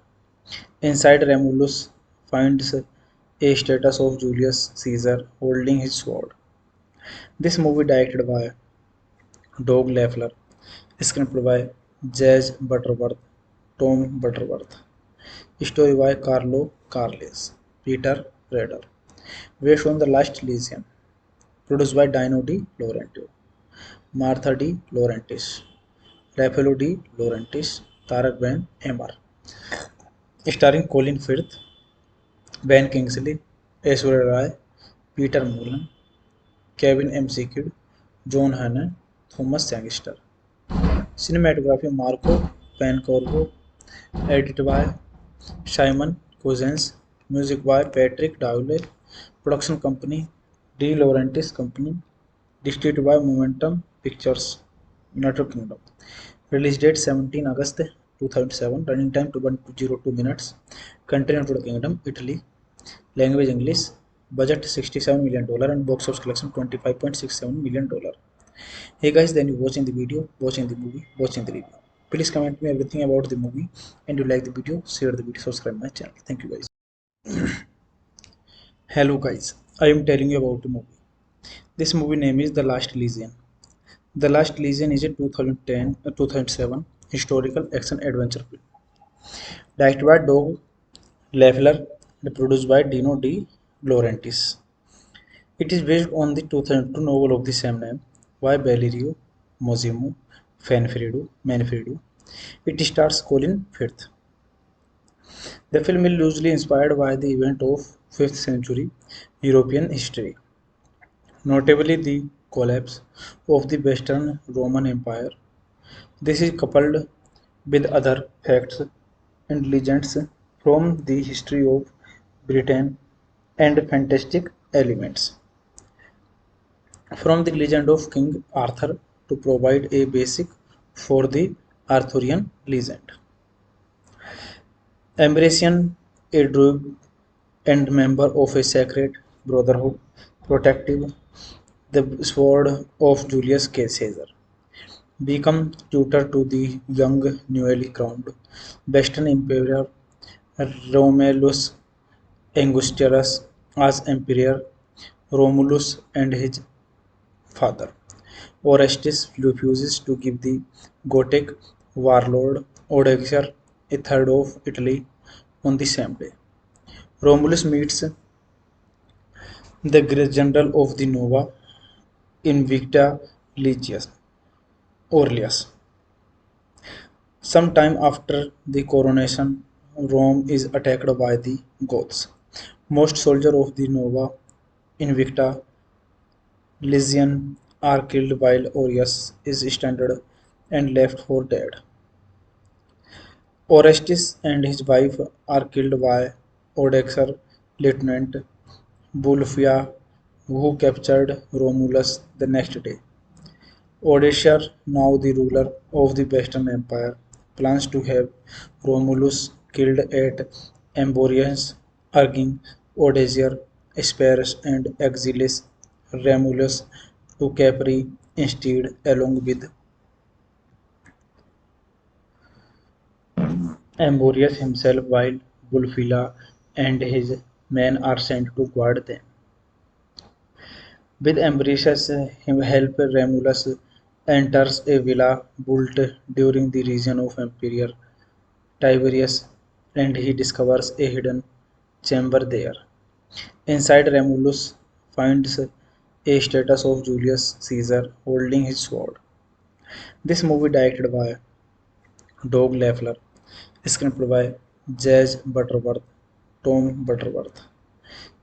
A: Inside, Romulus finds a statue of Julius Caesar holding his sword. This movie directed by Doug Leffler, screenplay by Jazz Butterworth, Tom Butterworth, story by Carlo Carles, Peter Rader, based on The Last Legion, produced by Dino De Laurentiis, Martha De Laurentiis, Raffaello De Laurentiis, Tarak Ben Emmer, starring Colin Firth, Ben Kingsley, Aishwarya Rai, Peter Mullan, Kevin McKidd, John Hannah, Thomas Sangster. Cinematography Marco Pancorvo, edited by Simon Cousins, music by Patrick Dowley, production company De Laurentiis Company, distributed by Momentum Pictures, United Kingdom. Release date 17 August 2007, running time 202 minutes, country United Kingdom, Italy, language English, budget $67 million and box office collection $25.67 million. Hey guys, then you watching the video, watching the movie, watching the review. Please comment me everything about the movie, and you like the video, share the video, subscribe my channel. Thank you guys. Hello guys, I am telling you about the movie. This movie name is The Last Legion. The Last Legion is a 2007 historical action adventure film directed by Doug Leffler and produced by Dino De Laurentiis. It is based on the 2002 novel of the same name by Valerio Massimo Manfredo. It stars Colin Firth. The film is loosely inspired by the event of 5th century European history, notably the collapse of the Western Roman Empire. This is coupled with other facts and legends from the history of Britain and fantastic elements from the legend of King Arthur to provide a basic for the Arthurian legend. Ambrosian, a druid and member of a sacred brotherhood, protective the sword of Julius Caesar, become tutor to the young newly crowned Western Emperor Romulus Augustus as emperor. Romulus and his father Orestes refuses to give the Gothic warlord Odoacer a third of Italy on the same day. Romulus meets the great general of the Nova Invicta Legius, Aurelius. Sometime after the coronation, Rome is attacked by the Goths. Most soldiers of the Nova Invicta Legion are killed while Aureus is stranded and left for dead. Orestes and his wife are killed by Odoacer lieutenant Bulfia, who captured Romulus the next day. Odoacer, now the ruler of the Western Empire, plans to have Romulus killed at Amborius, urging Odoacer, spares and exiles Romulus to Capri instead, along with Amborius himself, while Bulfila and his men are sent to guard them. With Ambrosius' help, Romulus enters a villa built during the reign of Emperor Tiberius, and he discovers a hidden chamber there. Inside, Romulus finds a statue of Julius Caesar holding his sword. This movie directed by Doug Leffler, screenplay by Jazz Butterworth, Tom Butterworth,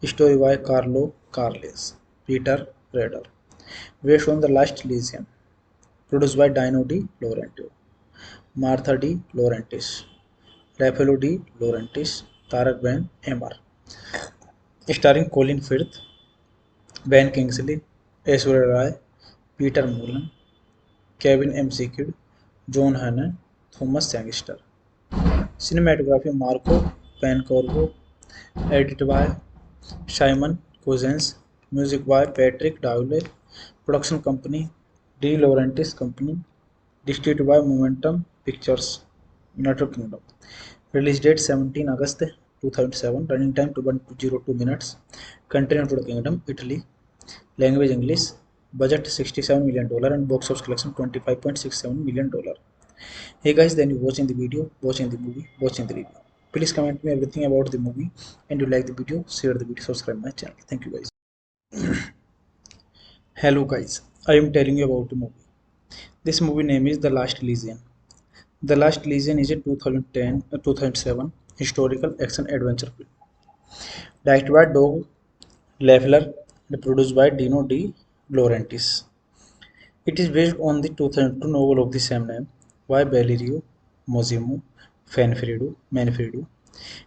A: story by Carlo Carles, Peter Rader, based on The Last Legion, produced by Dino De Laurentiis, Martha De Laurentiis, Raffaello De Laurentiis, Tarak Ben Emmer, starring Colin Firth, Ben Kingsley, Aishwarya Rai, Peter Mullen, Kevin McKidd, John Hannah, Thomas Sangster. Cinematography Marco Pancorvo, edited by Simon Cousins, music by Patrick Dowley, production company De Laurentiis Company, distributed by Momentum Pictures, United Kingdom. Release date 17 August 2007, running time 102 minutes, country United Kingdom, Italy, language English, budget $67 million and box office collection $25.67 million. Hey guys, then you watching the video, watching the movie, watching the review. Please comment me everything about the movie, and you like the video, share the video, subscribe my channel. Thank you guys. Hello guys, I am telling you about the movie. This movie name is The Last Legion. The Last Legion is a 2007 historical action adventure film directed by Doug Leffler and produced by Dino De Laurentiis. It is based on the 2002 novel of the same name by Valerio Massimo Manfredo.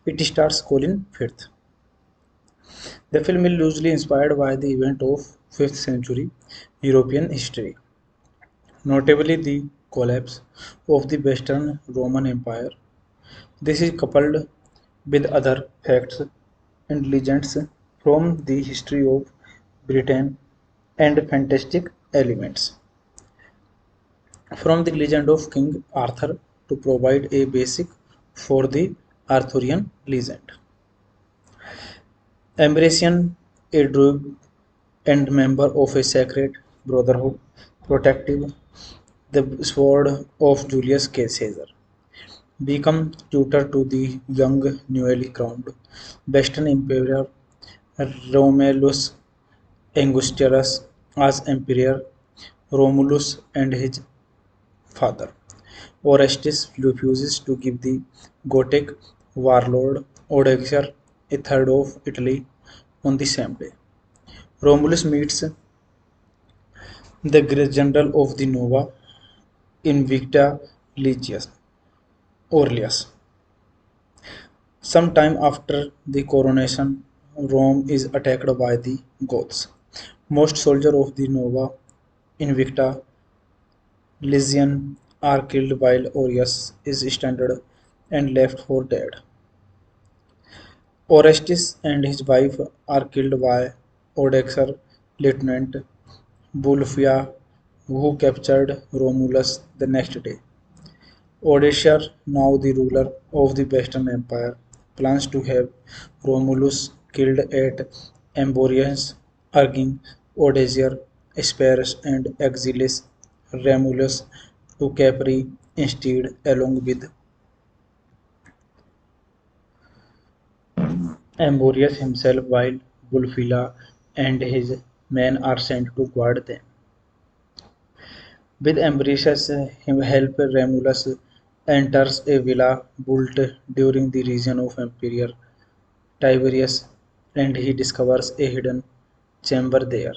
A: It stars Colin Firth. The film is loosely inspired by the event of 5th century European history, notably the collapse of the Western Roman Empire. This is coupled with other facts and legends from the history of Britain and fantastic elements from the legend of King Arthur to provide a basic for the Arthurian legend. Ambrosian, a druid and member of a sacred brotherhood, protective the sword of Julius Caesar, become tutor to the young newly crowned Western Emperor Romulus Augustus as emperor. Romulus and his father Orestes refuses to give the Gothic warlord Odoacer a third of Italy on the same day. Romulus meets the great general of the Nova Invicta Legius, Aurelius. Sometime after the coronation, Rome is attacked by the Goths. Most soldiers of the Nova Invicta Legion are killed while Aureus is stranded and left for dead. Orestes and his wife are killed by Odoacer Lieutenant Bulufia, who captured Romulus the next day. Odoacer, now the ruler of the Western Empire, plans to have Romulus killed at Amborius, urging Odoacer, Asparus, and Exiles Romulus to Capri instead, along with Amborius himself, while Bulfila and his men are sent to guard them. With Ambrosius' help, Romulus enters a villa built during the reign of Emperor Tiberius, and he discovers a hidden chamber there.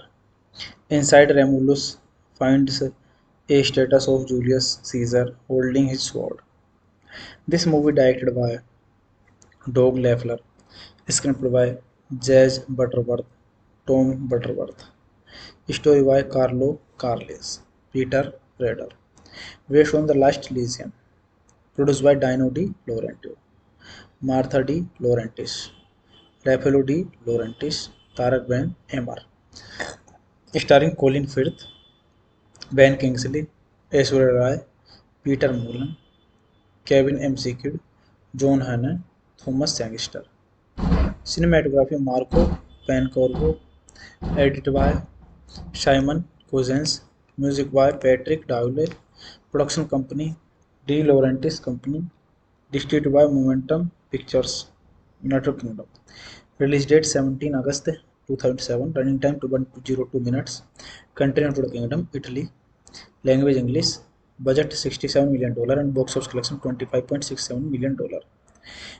A: Inside, Romulus finds a statue of Julius Caesar holding his sword. This movie directed by Doug Leffler, screenplay by Jazz Butterworth, Tom Butterworth, story by Carlo Carles, Peter Rader, based on The Last Legion, produced by Dino De Laurentiis, Martha De Laurentiis, Raffaello De Laurentiis, Tarak Ben Emmer, starring Colin Firth, Ben Kingsley, Aishwarya Rai, Peter Mullen, Kevin McKidd, John Hannah, Thomas Sangster. Cinematography Marco Pancorvo, edited by Simon Cousins, music by Patrick Dowley, production company De Laurentiis Company, distributed by Momentum Pictures, United Kingdom. Release date 17 August 2007, running time 102 minutes, country United Kingdom, Italy, language English, budget $67 million and box office collection $25.67 million.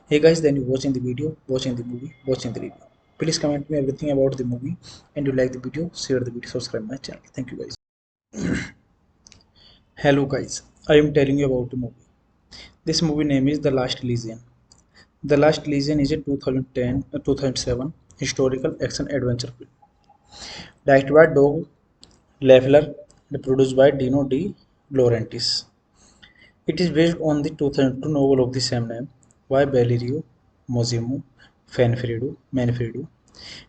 A: Hey guys, then you watching the video, watching the movie, watching the review. Please comment me everything about the movie, and you like the video, share the video, subscribe my channel. Thank you guys. Hello guys, I am telling you about the movie. This movie name is The Last Legion. The Last Legion is a 2007 historical action adventure film. Directed by Doug Leffler and produced by Dino De Laurentiis. It is based on the 2002 novel of the same name by Valerio Massimo Manfredo.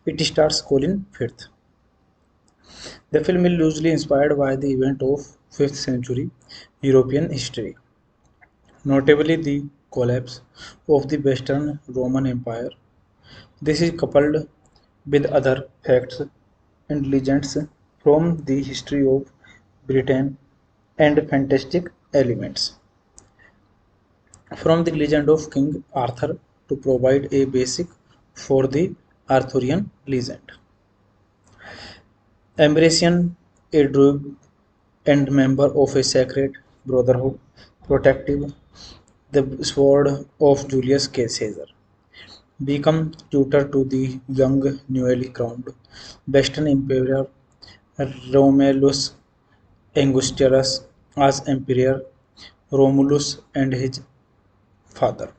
A: It stars Colin Firth. The film is loosely inspired by the event of 5th century European history, notably the collapse of the Western Roman Empire. This is coupled with other facts and legends from the history of Britain and fantastic elements from the legend of King Arthur to provide a basic for the Arthurian legend. Ambrosian, a druid and member of a sacred brotherhood, protective the sword of Julius Caesar, become tutor to the young newly crowned Western Emperor Romulus Augustus as Emperor Romulus and his father.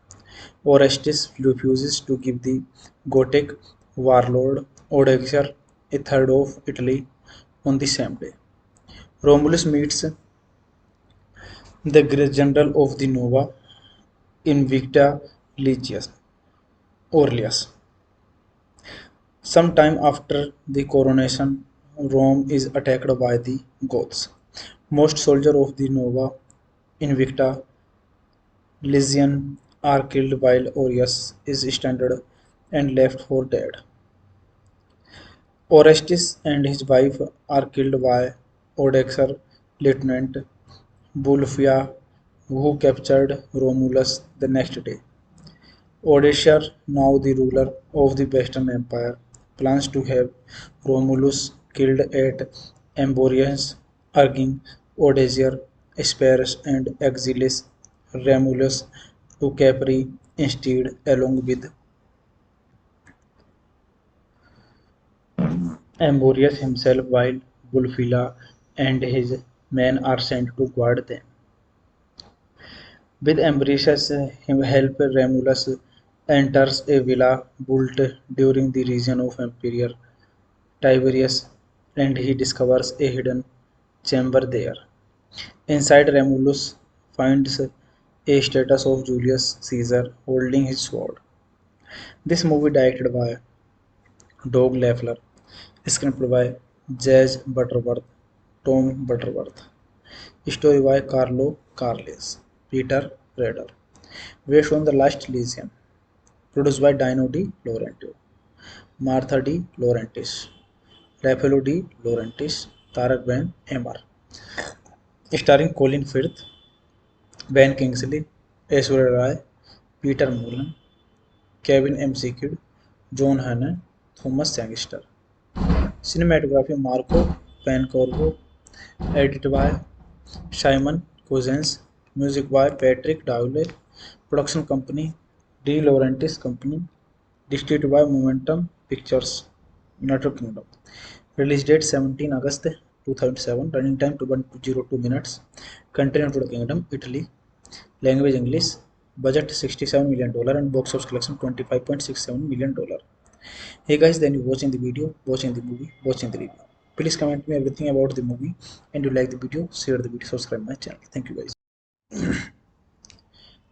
A: Orestes refuses to give the Gothic warlord Odoacer a third of Italy on the same day. Romulus meets the great general of the Nova Invicta Legion, Aurelius. Sometime after the coronation, Rome is attacked by the Goths. Most soldiers of the Nova Invicta Legion are killed while Aureus is stranded and left for dead. Orestes and his wife are killed by Odoacer Lieutenant Bulufia, who captured Romulus the next day. Odoacer, now the ruler of the Western Empire, plans to have Romulus killed at Amborius, urging Odoacer, Asparus, and Exiles Romulus to Capri instead, along with Amborius himself, while Bulfila and his men are sent to guard them. With Ambrosius' help, Romulus enters a villa built during the reign of Emperor Tiberius, and he discovers a hidden chamber there. Inside, Romulus finds a status of Julius Caesar holding his sword. This movie directed by Doug Leffler, screenplay by Jazz Butterworth, Tom Butterworth, story by Carlo Carles, Peter Rader, based on The Last Legion, produced by Dino De Laurentiis, Martha De Laurentiis, Raffaello De Laurentiis, Tarak Ben Emmer, starring Colin Firth, Ben Kingsley, Aishwarya Rai, Peter Mullan, Kevin McKidd, John Hannah, Thomas Sangster. Cinematography Marco Pancorbo, edited by Simon Cousins, music by Patrick Dowley, production company De Laurentiis Company, distributed by Momentum Pictures, United Kingdom. Release date 17 August 2007, running time 202 minutes, country United Kingdom, Italy, language English, budget $67 million and box office collection $25.67 million. Hey guys, then you watching the video, watching the movie, watching the review. Please comment me everything about the movie, and you like the video, share the video, subscribe my channel. Thank you guys.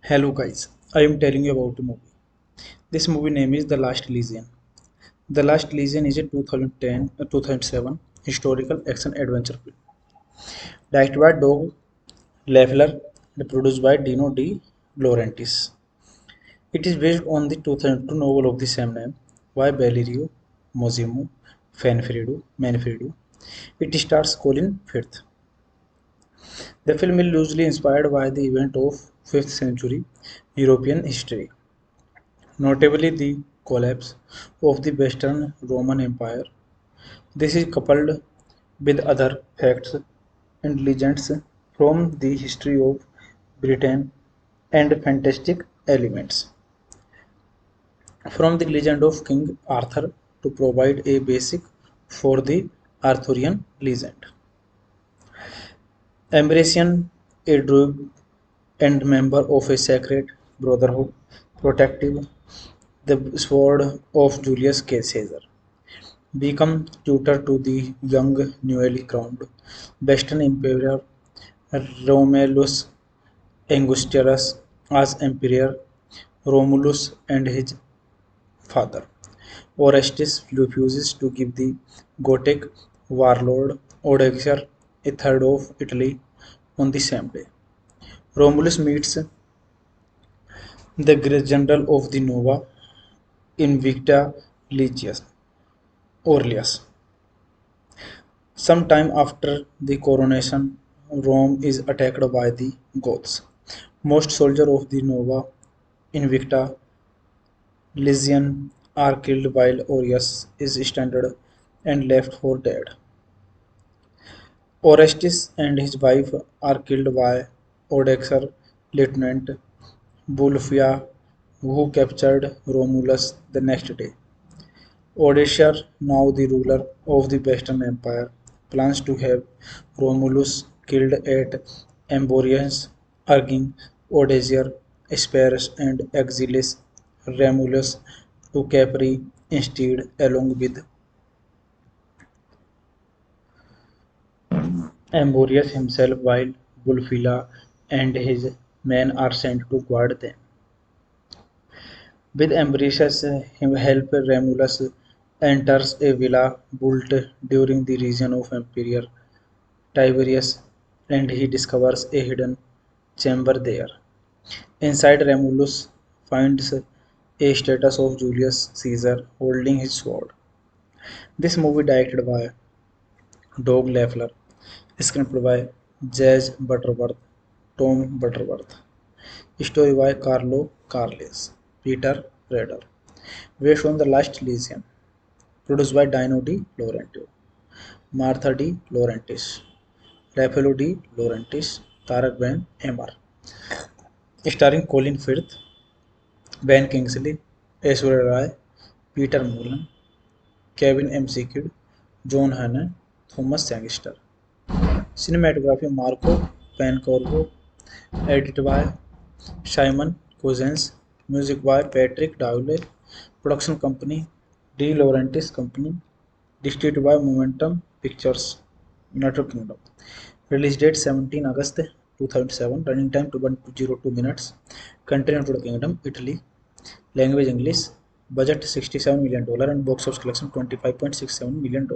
A: Hello guys, I am telling you about the movie. This movie name is The Last Legion. The Last Legion is a 2007 historical action adventure film directed by Doug Leffler and produced by Dino De Laurentiis. It is based on the 2002 novel of the same name by Valerio Massimo Manfredo. It stars Colin Firth. The film is loosely inspired by the event of 5th century European history, notably the collapse of the Western Roman Empire. This is coupled with other facts and legends from the history of Britain and fantastic elements from the legend of King Arthur to provide a basic for the Arthurian legend. Ambrosian, a druid and member of a sacred brotherhood, protective the sword of Julius Caesar, become tutor to the young newly crowned Western Emperor Romulus Augustus as Emperor Romulus and his father. Orestes refuses to give the Gothic warlord Odoacer a third of Italy on the same day. Romulus meets the great general of the Nova Invicta Legius, Aurelius. Sometime after the coronation, Rome is attacked by the Goths. Most soldiers of the Nova Invicta Legion are killed while Aureus is stranded and left for dead. Orestes and his wife are killed by Odoacer Lieutenant Bulufia, who captured Romulus the next day. Odoacer, now the ruler of the Western Empire, plans to have Romulus killed at Amborius, urging Odoacer, spares and exiles Romulus to Capri instead, along with Amborius himself, while Bulfila and his men are sent to guard them. With Ambrosius' help, Romulus enters a villa built during the reign of Emperor Tiberius, and he discovers a hidden chamber there. Inside, Romulus finds a statue of Julius Caesar holding his sword. This movie directed by Doug Leffler, screenplay by Jazz Butterworth, Tom Butterworth, story by Carlo Carles, Peter Rader, based on The Last Legion, produced by Dino De Laurentiis, Martha De Laurentiis, Raffaello De Laurentiis, Tarak Ben Emmer, starring Colin Firth, Ben Kingsley, Aishwarya Rai, Peter Mullan, Kevin McKidd, John Hannah, Thomas Sangster. Cinematography Marco Pancorbo, edited by Simon Cousins, music by Patrick Dowley, production company De Laurentiis Company, distributed by Momentum Pictures, United Kingdom. Release date 17 August 2007. Running time 102 minutes. Country United Kingdom, Italy. Language English. Budget $67 million and box office collection $25.67 million.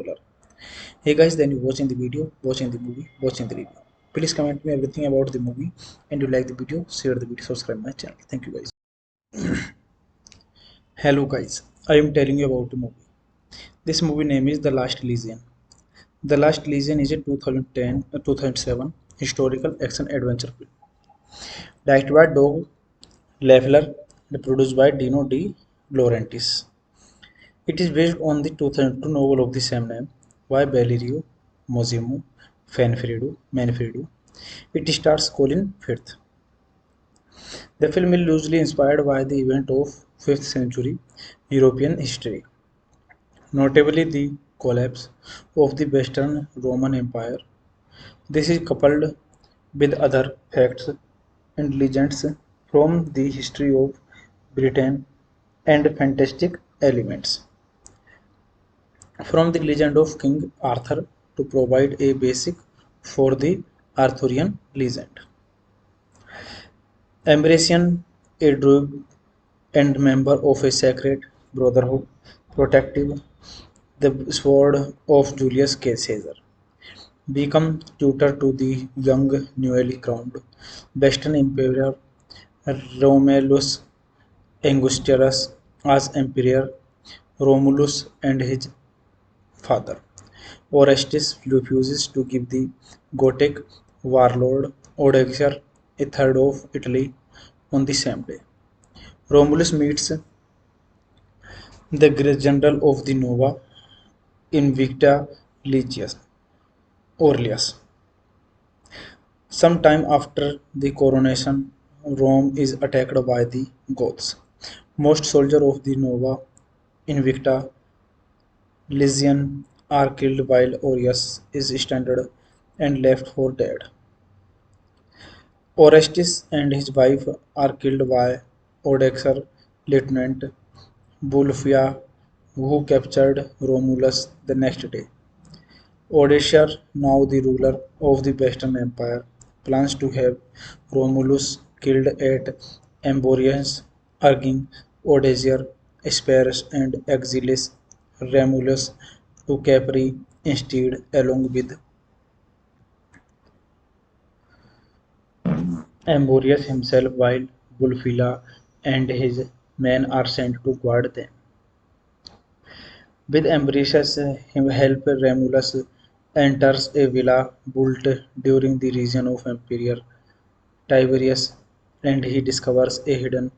A: Hey guys, then you watching the video, watching the movie, watching the review. Please comment me everything about the movie, and you like the video, share the video, subscribe my channel. Thank you guys. Hello guys, I am telling you about the movie. This movie name is The Last Legion. The Last Legion is a 2007 historical action adventure film. Directed by Doug Leffler and produced by Dino De Laurentiis. It is based on the 2002 novel of the same name by Valerio Massimo Manfredo. It stars Colin Firth. The film is loosely inspired by the event of 5th century European history, notably the collapse of the Western Roman Empire. This is coupled with other facts and legends from the history of Britain and fantastic elements from the legend of King Arthur to provide a basic for the Arthurian legend. Ambrosian, a druid and member of a sacred brotherhood, protective the sword of Julius Caesar, become tutor to the young newly crowned Western Emperor Romulus Augustus as Emperor Romulus and his father. Orestes refuses to give the Gothic warlord Odoacer a third of Italy on the same day. Romulus meets the great general of the Nova Invicta Legius, Aurelius. Sometime after the coronation, Rome is attacked by the Goths. Most soldiers of the Nova Invicta Legion are killed while Aureus is stranded and left for dead. Orestes and his wife are killed by Odoacer Lieutenant Bulfia, who captured Romulus the next day. Odoacer, now the ruler of the Western Empire, plans to have Romulus killed at Amborius, urging Odoacer, spares and exiles Romulus to Capri instead, along with Amborius himself, while Bulfila and his men are sent to guard them. With Ambrosius' help, Romulus enters a villa built during the reign of Emperor Tiberius, and he discovers a hidden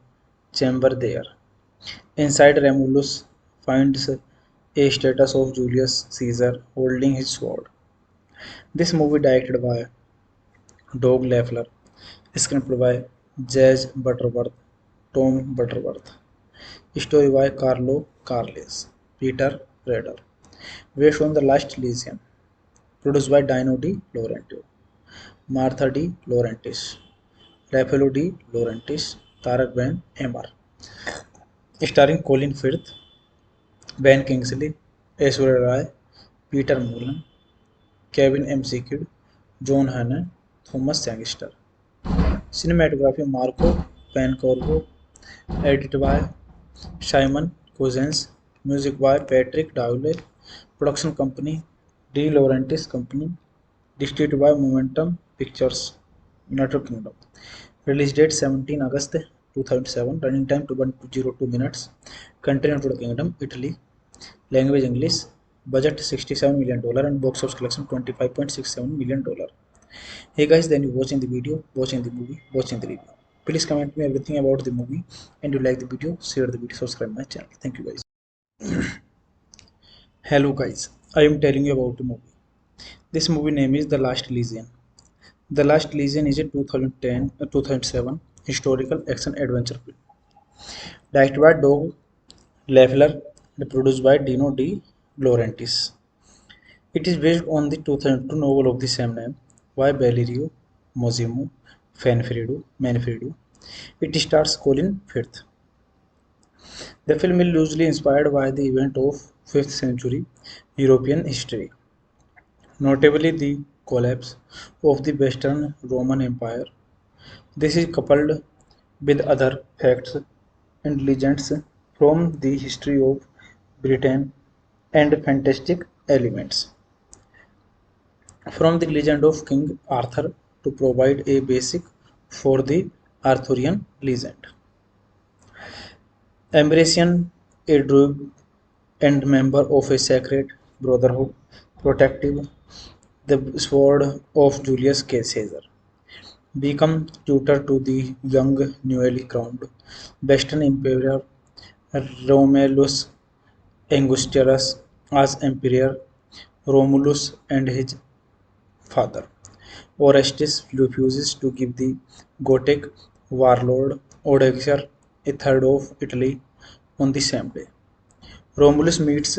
A: chamber there. Inside, Romulus finds a statue of Julius Caesar holding his sword. This movie directed by Doug Leffler, screenplay by Jazz Butterworth, Tom Butterworth, story by Carlo Carles, Peter Rader, based on The Last Legion, produced by Dino De Laurentiis, Martha De Laurentiis, Raffaello De Laurentiis, Tarak Ben Emmer, starring Colin Firth, Ben Kingsley, Aishwarya Rai, Peter Mullen, Kevin McKidd, John Hannah, Thomas Sangster. Cinematography Marco Pancorvo, edited by Simon Cousins, music by Patrick Dowley, production company De Laurentiis Company, distributed by Momentum Pictures, United Kingdom. Release date 17 August 2007. Running time 102 minutes. Country United Kingdom, Italy. Language English. Budget $67 million and box office collection $25.67 million. Hey guys, then you watching the video, watching the movie, watching the review. Please comment me everything about the movie, and you like the video, share the video, subscribe my channel. Thank you guys. Hello guys, I am telling you about the movie. This movie name is The Last Legion. The Last Legion is a 2007 historical action adventure film. Directed by Doug Leffler and produced by Dino De Laurentiis. It is based on the 2002 novel of the same name by Valerio Massimo Manfredo. It stars Colin Firth. The film is loosely inspired by the event of 5th century European history, notably the collapse of the Western Roman Empire. This is coupled with other facts and legends from the history of Britain and fantastic elements from the legend of King Arthur to provide a basic for the Arthurian legend. Ambrosian, a druid and member of a sacred brotherhood, protective the sword of Julius Caesar, become tutor to the young newly crowned Western Emperor Romulus Augustus as Emperor Romulus and his father. Orestes refuses to give the Gothic warlord Odoacer a third of Italy on the same day. Romulus meets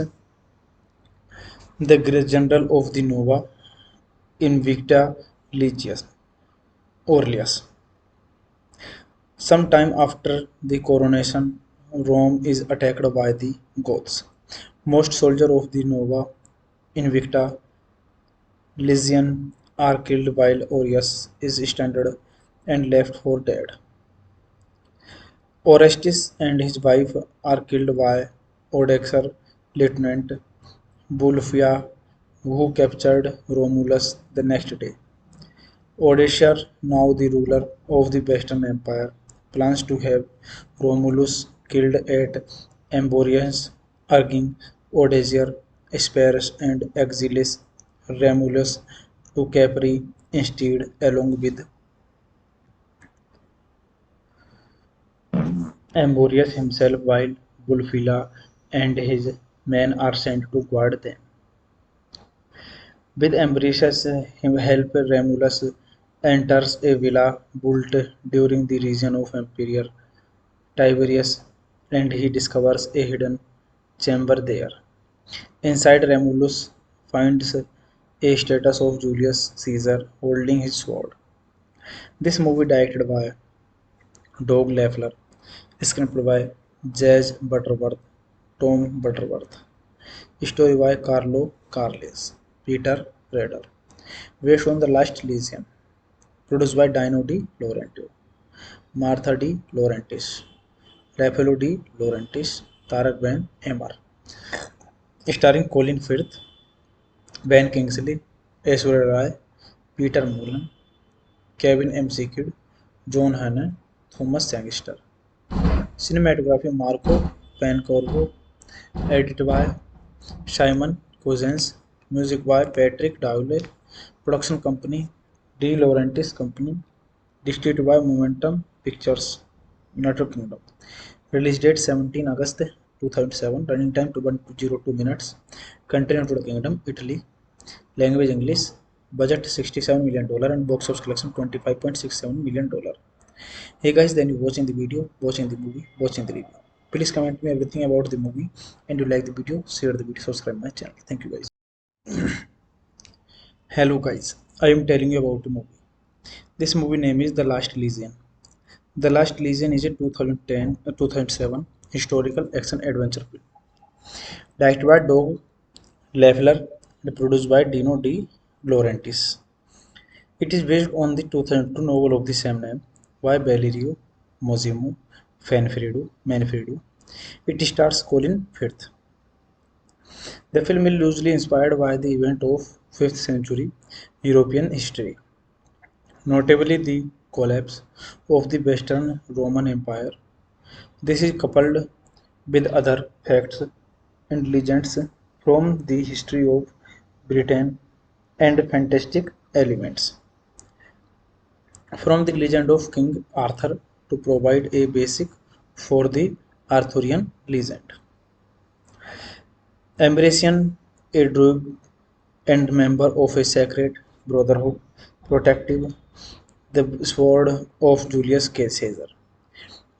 A: the general of the Nova Invicta Legius, Aurelius. Sometime after the coronation, Rome is attacked by the Goths. Most soldiers of the Nova Invicta Legion are killed while Aureus is stranded and left for dead. Orestes and his wife are killed by Odoacer Lieutenant Bulfia, who captured Romulus the next day. Odoacer, now the ruler of the Western Empire, plans to have Romulus killed at Amborius, urging Odoacer, Asparus, and Exiles Romulus to Capri instead, along with Amborius himself, while Bulfila and his men are sent to guard them. With Ambrosius' help, Romulus enters a villa built during the reign of Emperor Tiberius, and he discovers a hidden chamber there. Inside, Romulus finds a statue of Julius Caesar holding his sword. This movie directed by Doug Leffler, screenplay by Jazz Butterworth, Tom Butterworth, story by Carlo Carles, Peter Rader, based on The Last Legion, produced by Dino De Laurentiis, Martha De Laurentiis, Raffaello De Laurentiis, Tarak Ben Emmer, starring Colin Firth, Ben Kingsley, Aishwarya Rai, Peter Mullan, Kevin McKidd, John Hannah, Thomas Sangster. Cinematography Marco Pancorvo, edited by Simon Cousins, music by Patrick Dowley, production company De Laurentiis Company, distributed by Momentum Pictures, United Kingdom. Release date 17 August 2007, running time 202 minutes, country United Kingdom, Italy, language English, budget $67 million and box office collection $25.67 million. Hey guys, then you watching the video, watching the movie, watching the review. Please comment me everything about the movie, and you like the video, share the video, subscribe my channel. Thank you guys. Hello guys, I am telling you about the movie. This movie name is The Last Legion. The Last Legion is a 2007 historical action adventure film directed by Doug Leffler and produced by Dino De Laurentiis. It is based on the 2002 novel of the same name by Valerio Massimo Manfredo. It stars Colin Firth. The film is loosely inspired by the event of 5th century European history, notably the collapse of the Western Roman Empire. This is coupled with other facts and legends from the history of Britain and fantastic elements from the legend of King Arthur to provide a basic for the Arthurian legend. Ambrosian, a druid and member of a sacred brotherhood, protective the sword of Julius Caesar,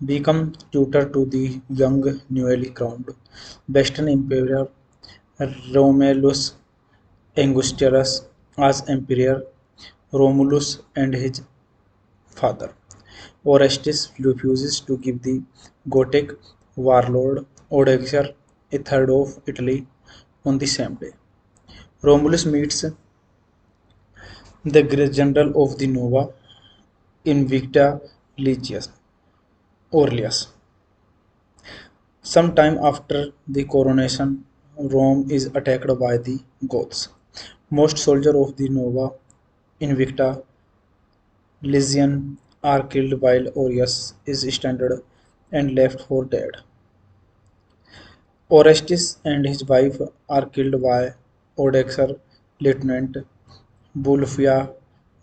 A: become tutor to the young newly crowned Western Emperor Romulus Augustus as Emperor Romulus and his father. Orestes refuses to give the Gothic warlord Odoacer a third of Italy on the same day. Romulus meets the Great General of the Nova Invicta Legius Aurelius. Some time after the coronation, Rome is attacked by the Goths. Most soldiers of the Nova Invicta Legion are killed while Aureus is stranded and left for dead. Orestes and his wife are killed by Odoacer Lieutenant Bulfia,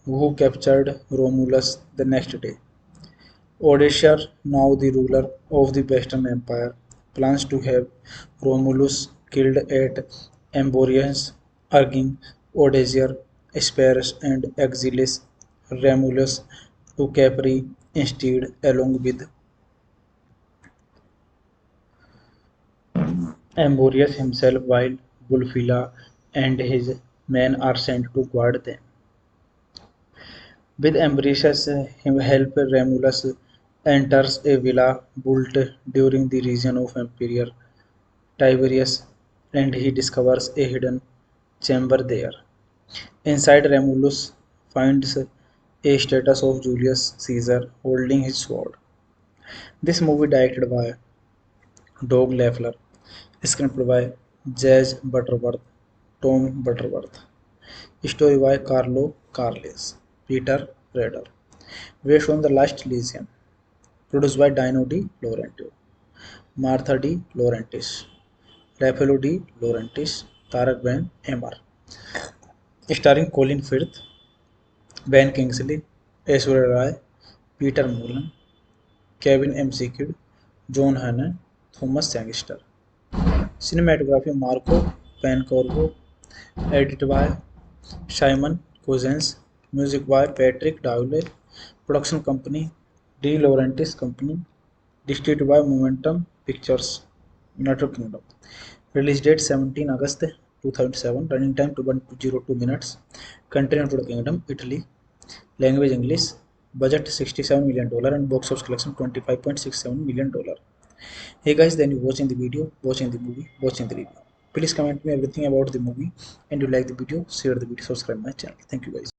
A: who captured Romulus the next day. Odoacer, now the ruler of the Western Empire, plans to have Romulus killed at Amborius, urging Odoacer, spares and exiles Romulus to Capri instead, along with Amborius himself, while Bulfila and his men are sent to guard them. With Ambrosius' help, Romulus enters a villa built during the reign of Emperor Tiberius, and he discovers a hidden chamber there. Inside, Romulus finds a statue of Julius Caesar holding his sword. This movie directed by Doug Leffler, screenplay by Jazz Butterworth, Tom Butterworth, story by Carlo Carles, Peter Rader, based on The Last Legion, produced by Dino De Laurentiis, Martha De Laurentiis, Raffaello De Laurentiis, Tarak Ben Emmer, starring Colin Firth, Ben Kingsley, Aishwarya Rai, Peter Mullen, Kevin McKidd, John Hannah, Thomas Sangster. Cinematography Marco Pancorvo, edited by Simon Cousins, music by Patrick Dowley, production company De Laurentiis Company, distributed by Momentum Pictures, United Kingdom. Release date 17 August 2007, running time 102 minutes, country United Kingdom, Italy, language English, budget $67 million and box office collection $25.67 million. Hey guys, then you watching the video, watching the movie, watching the review. Please comment me everything about the movie, and you like the video, share the video, subscribe my channel. Thank you guys.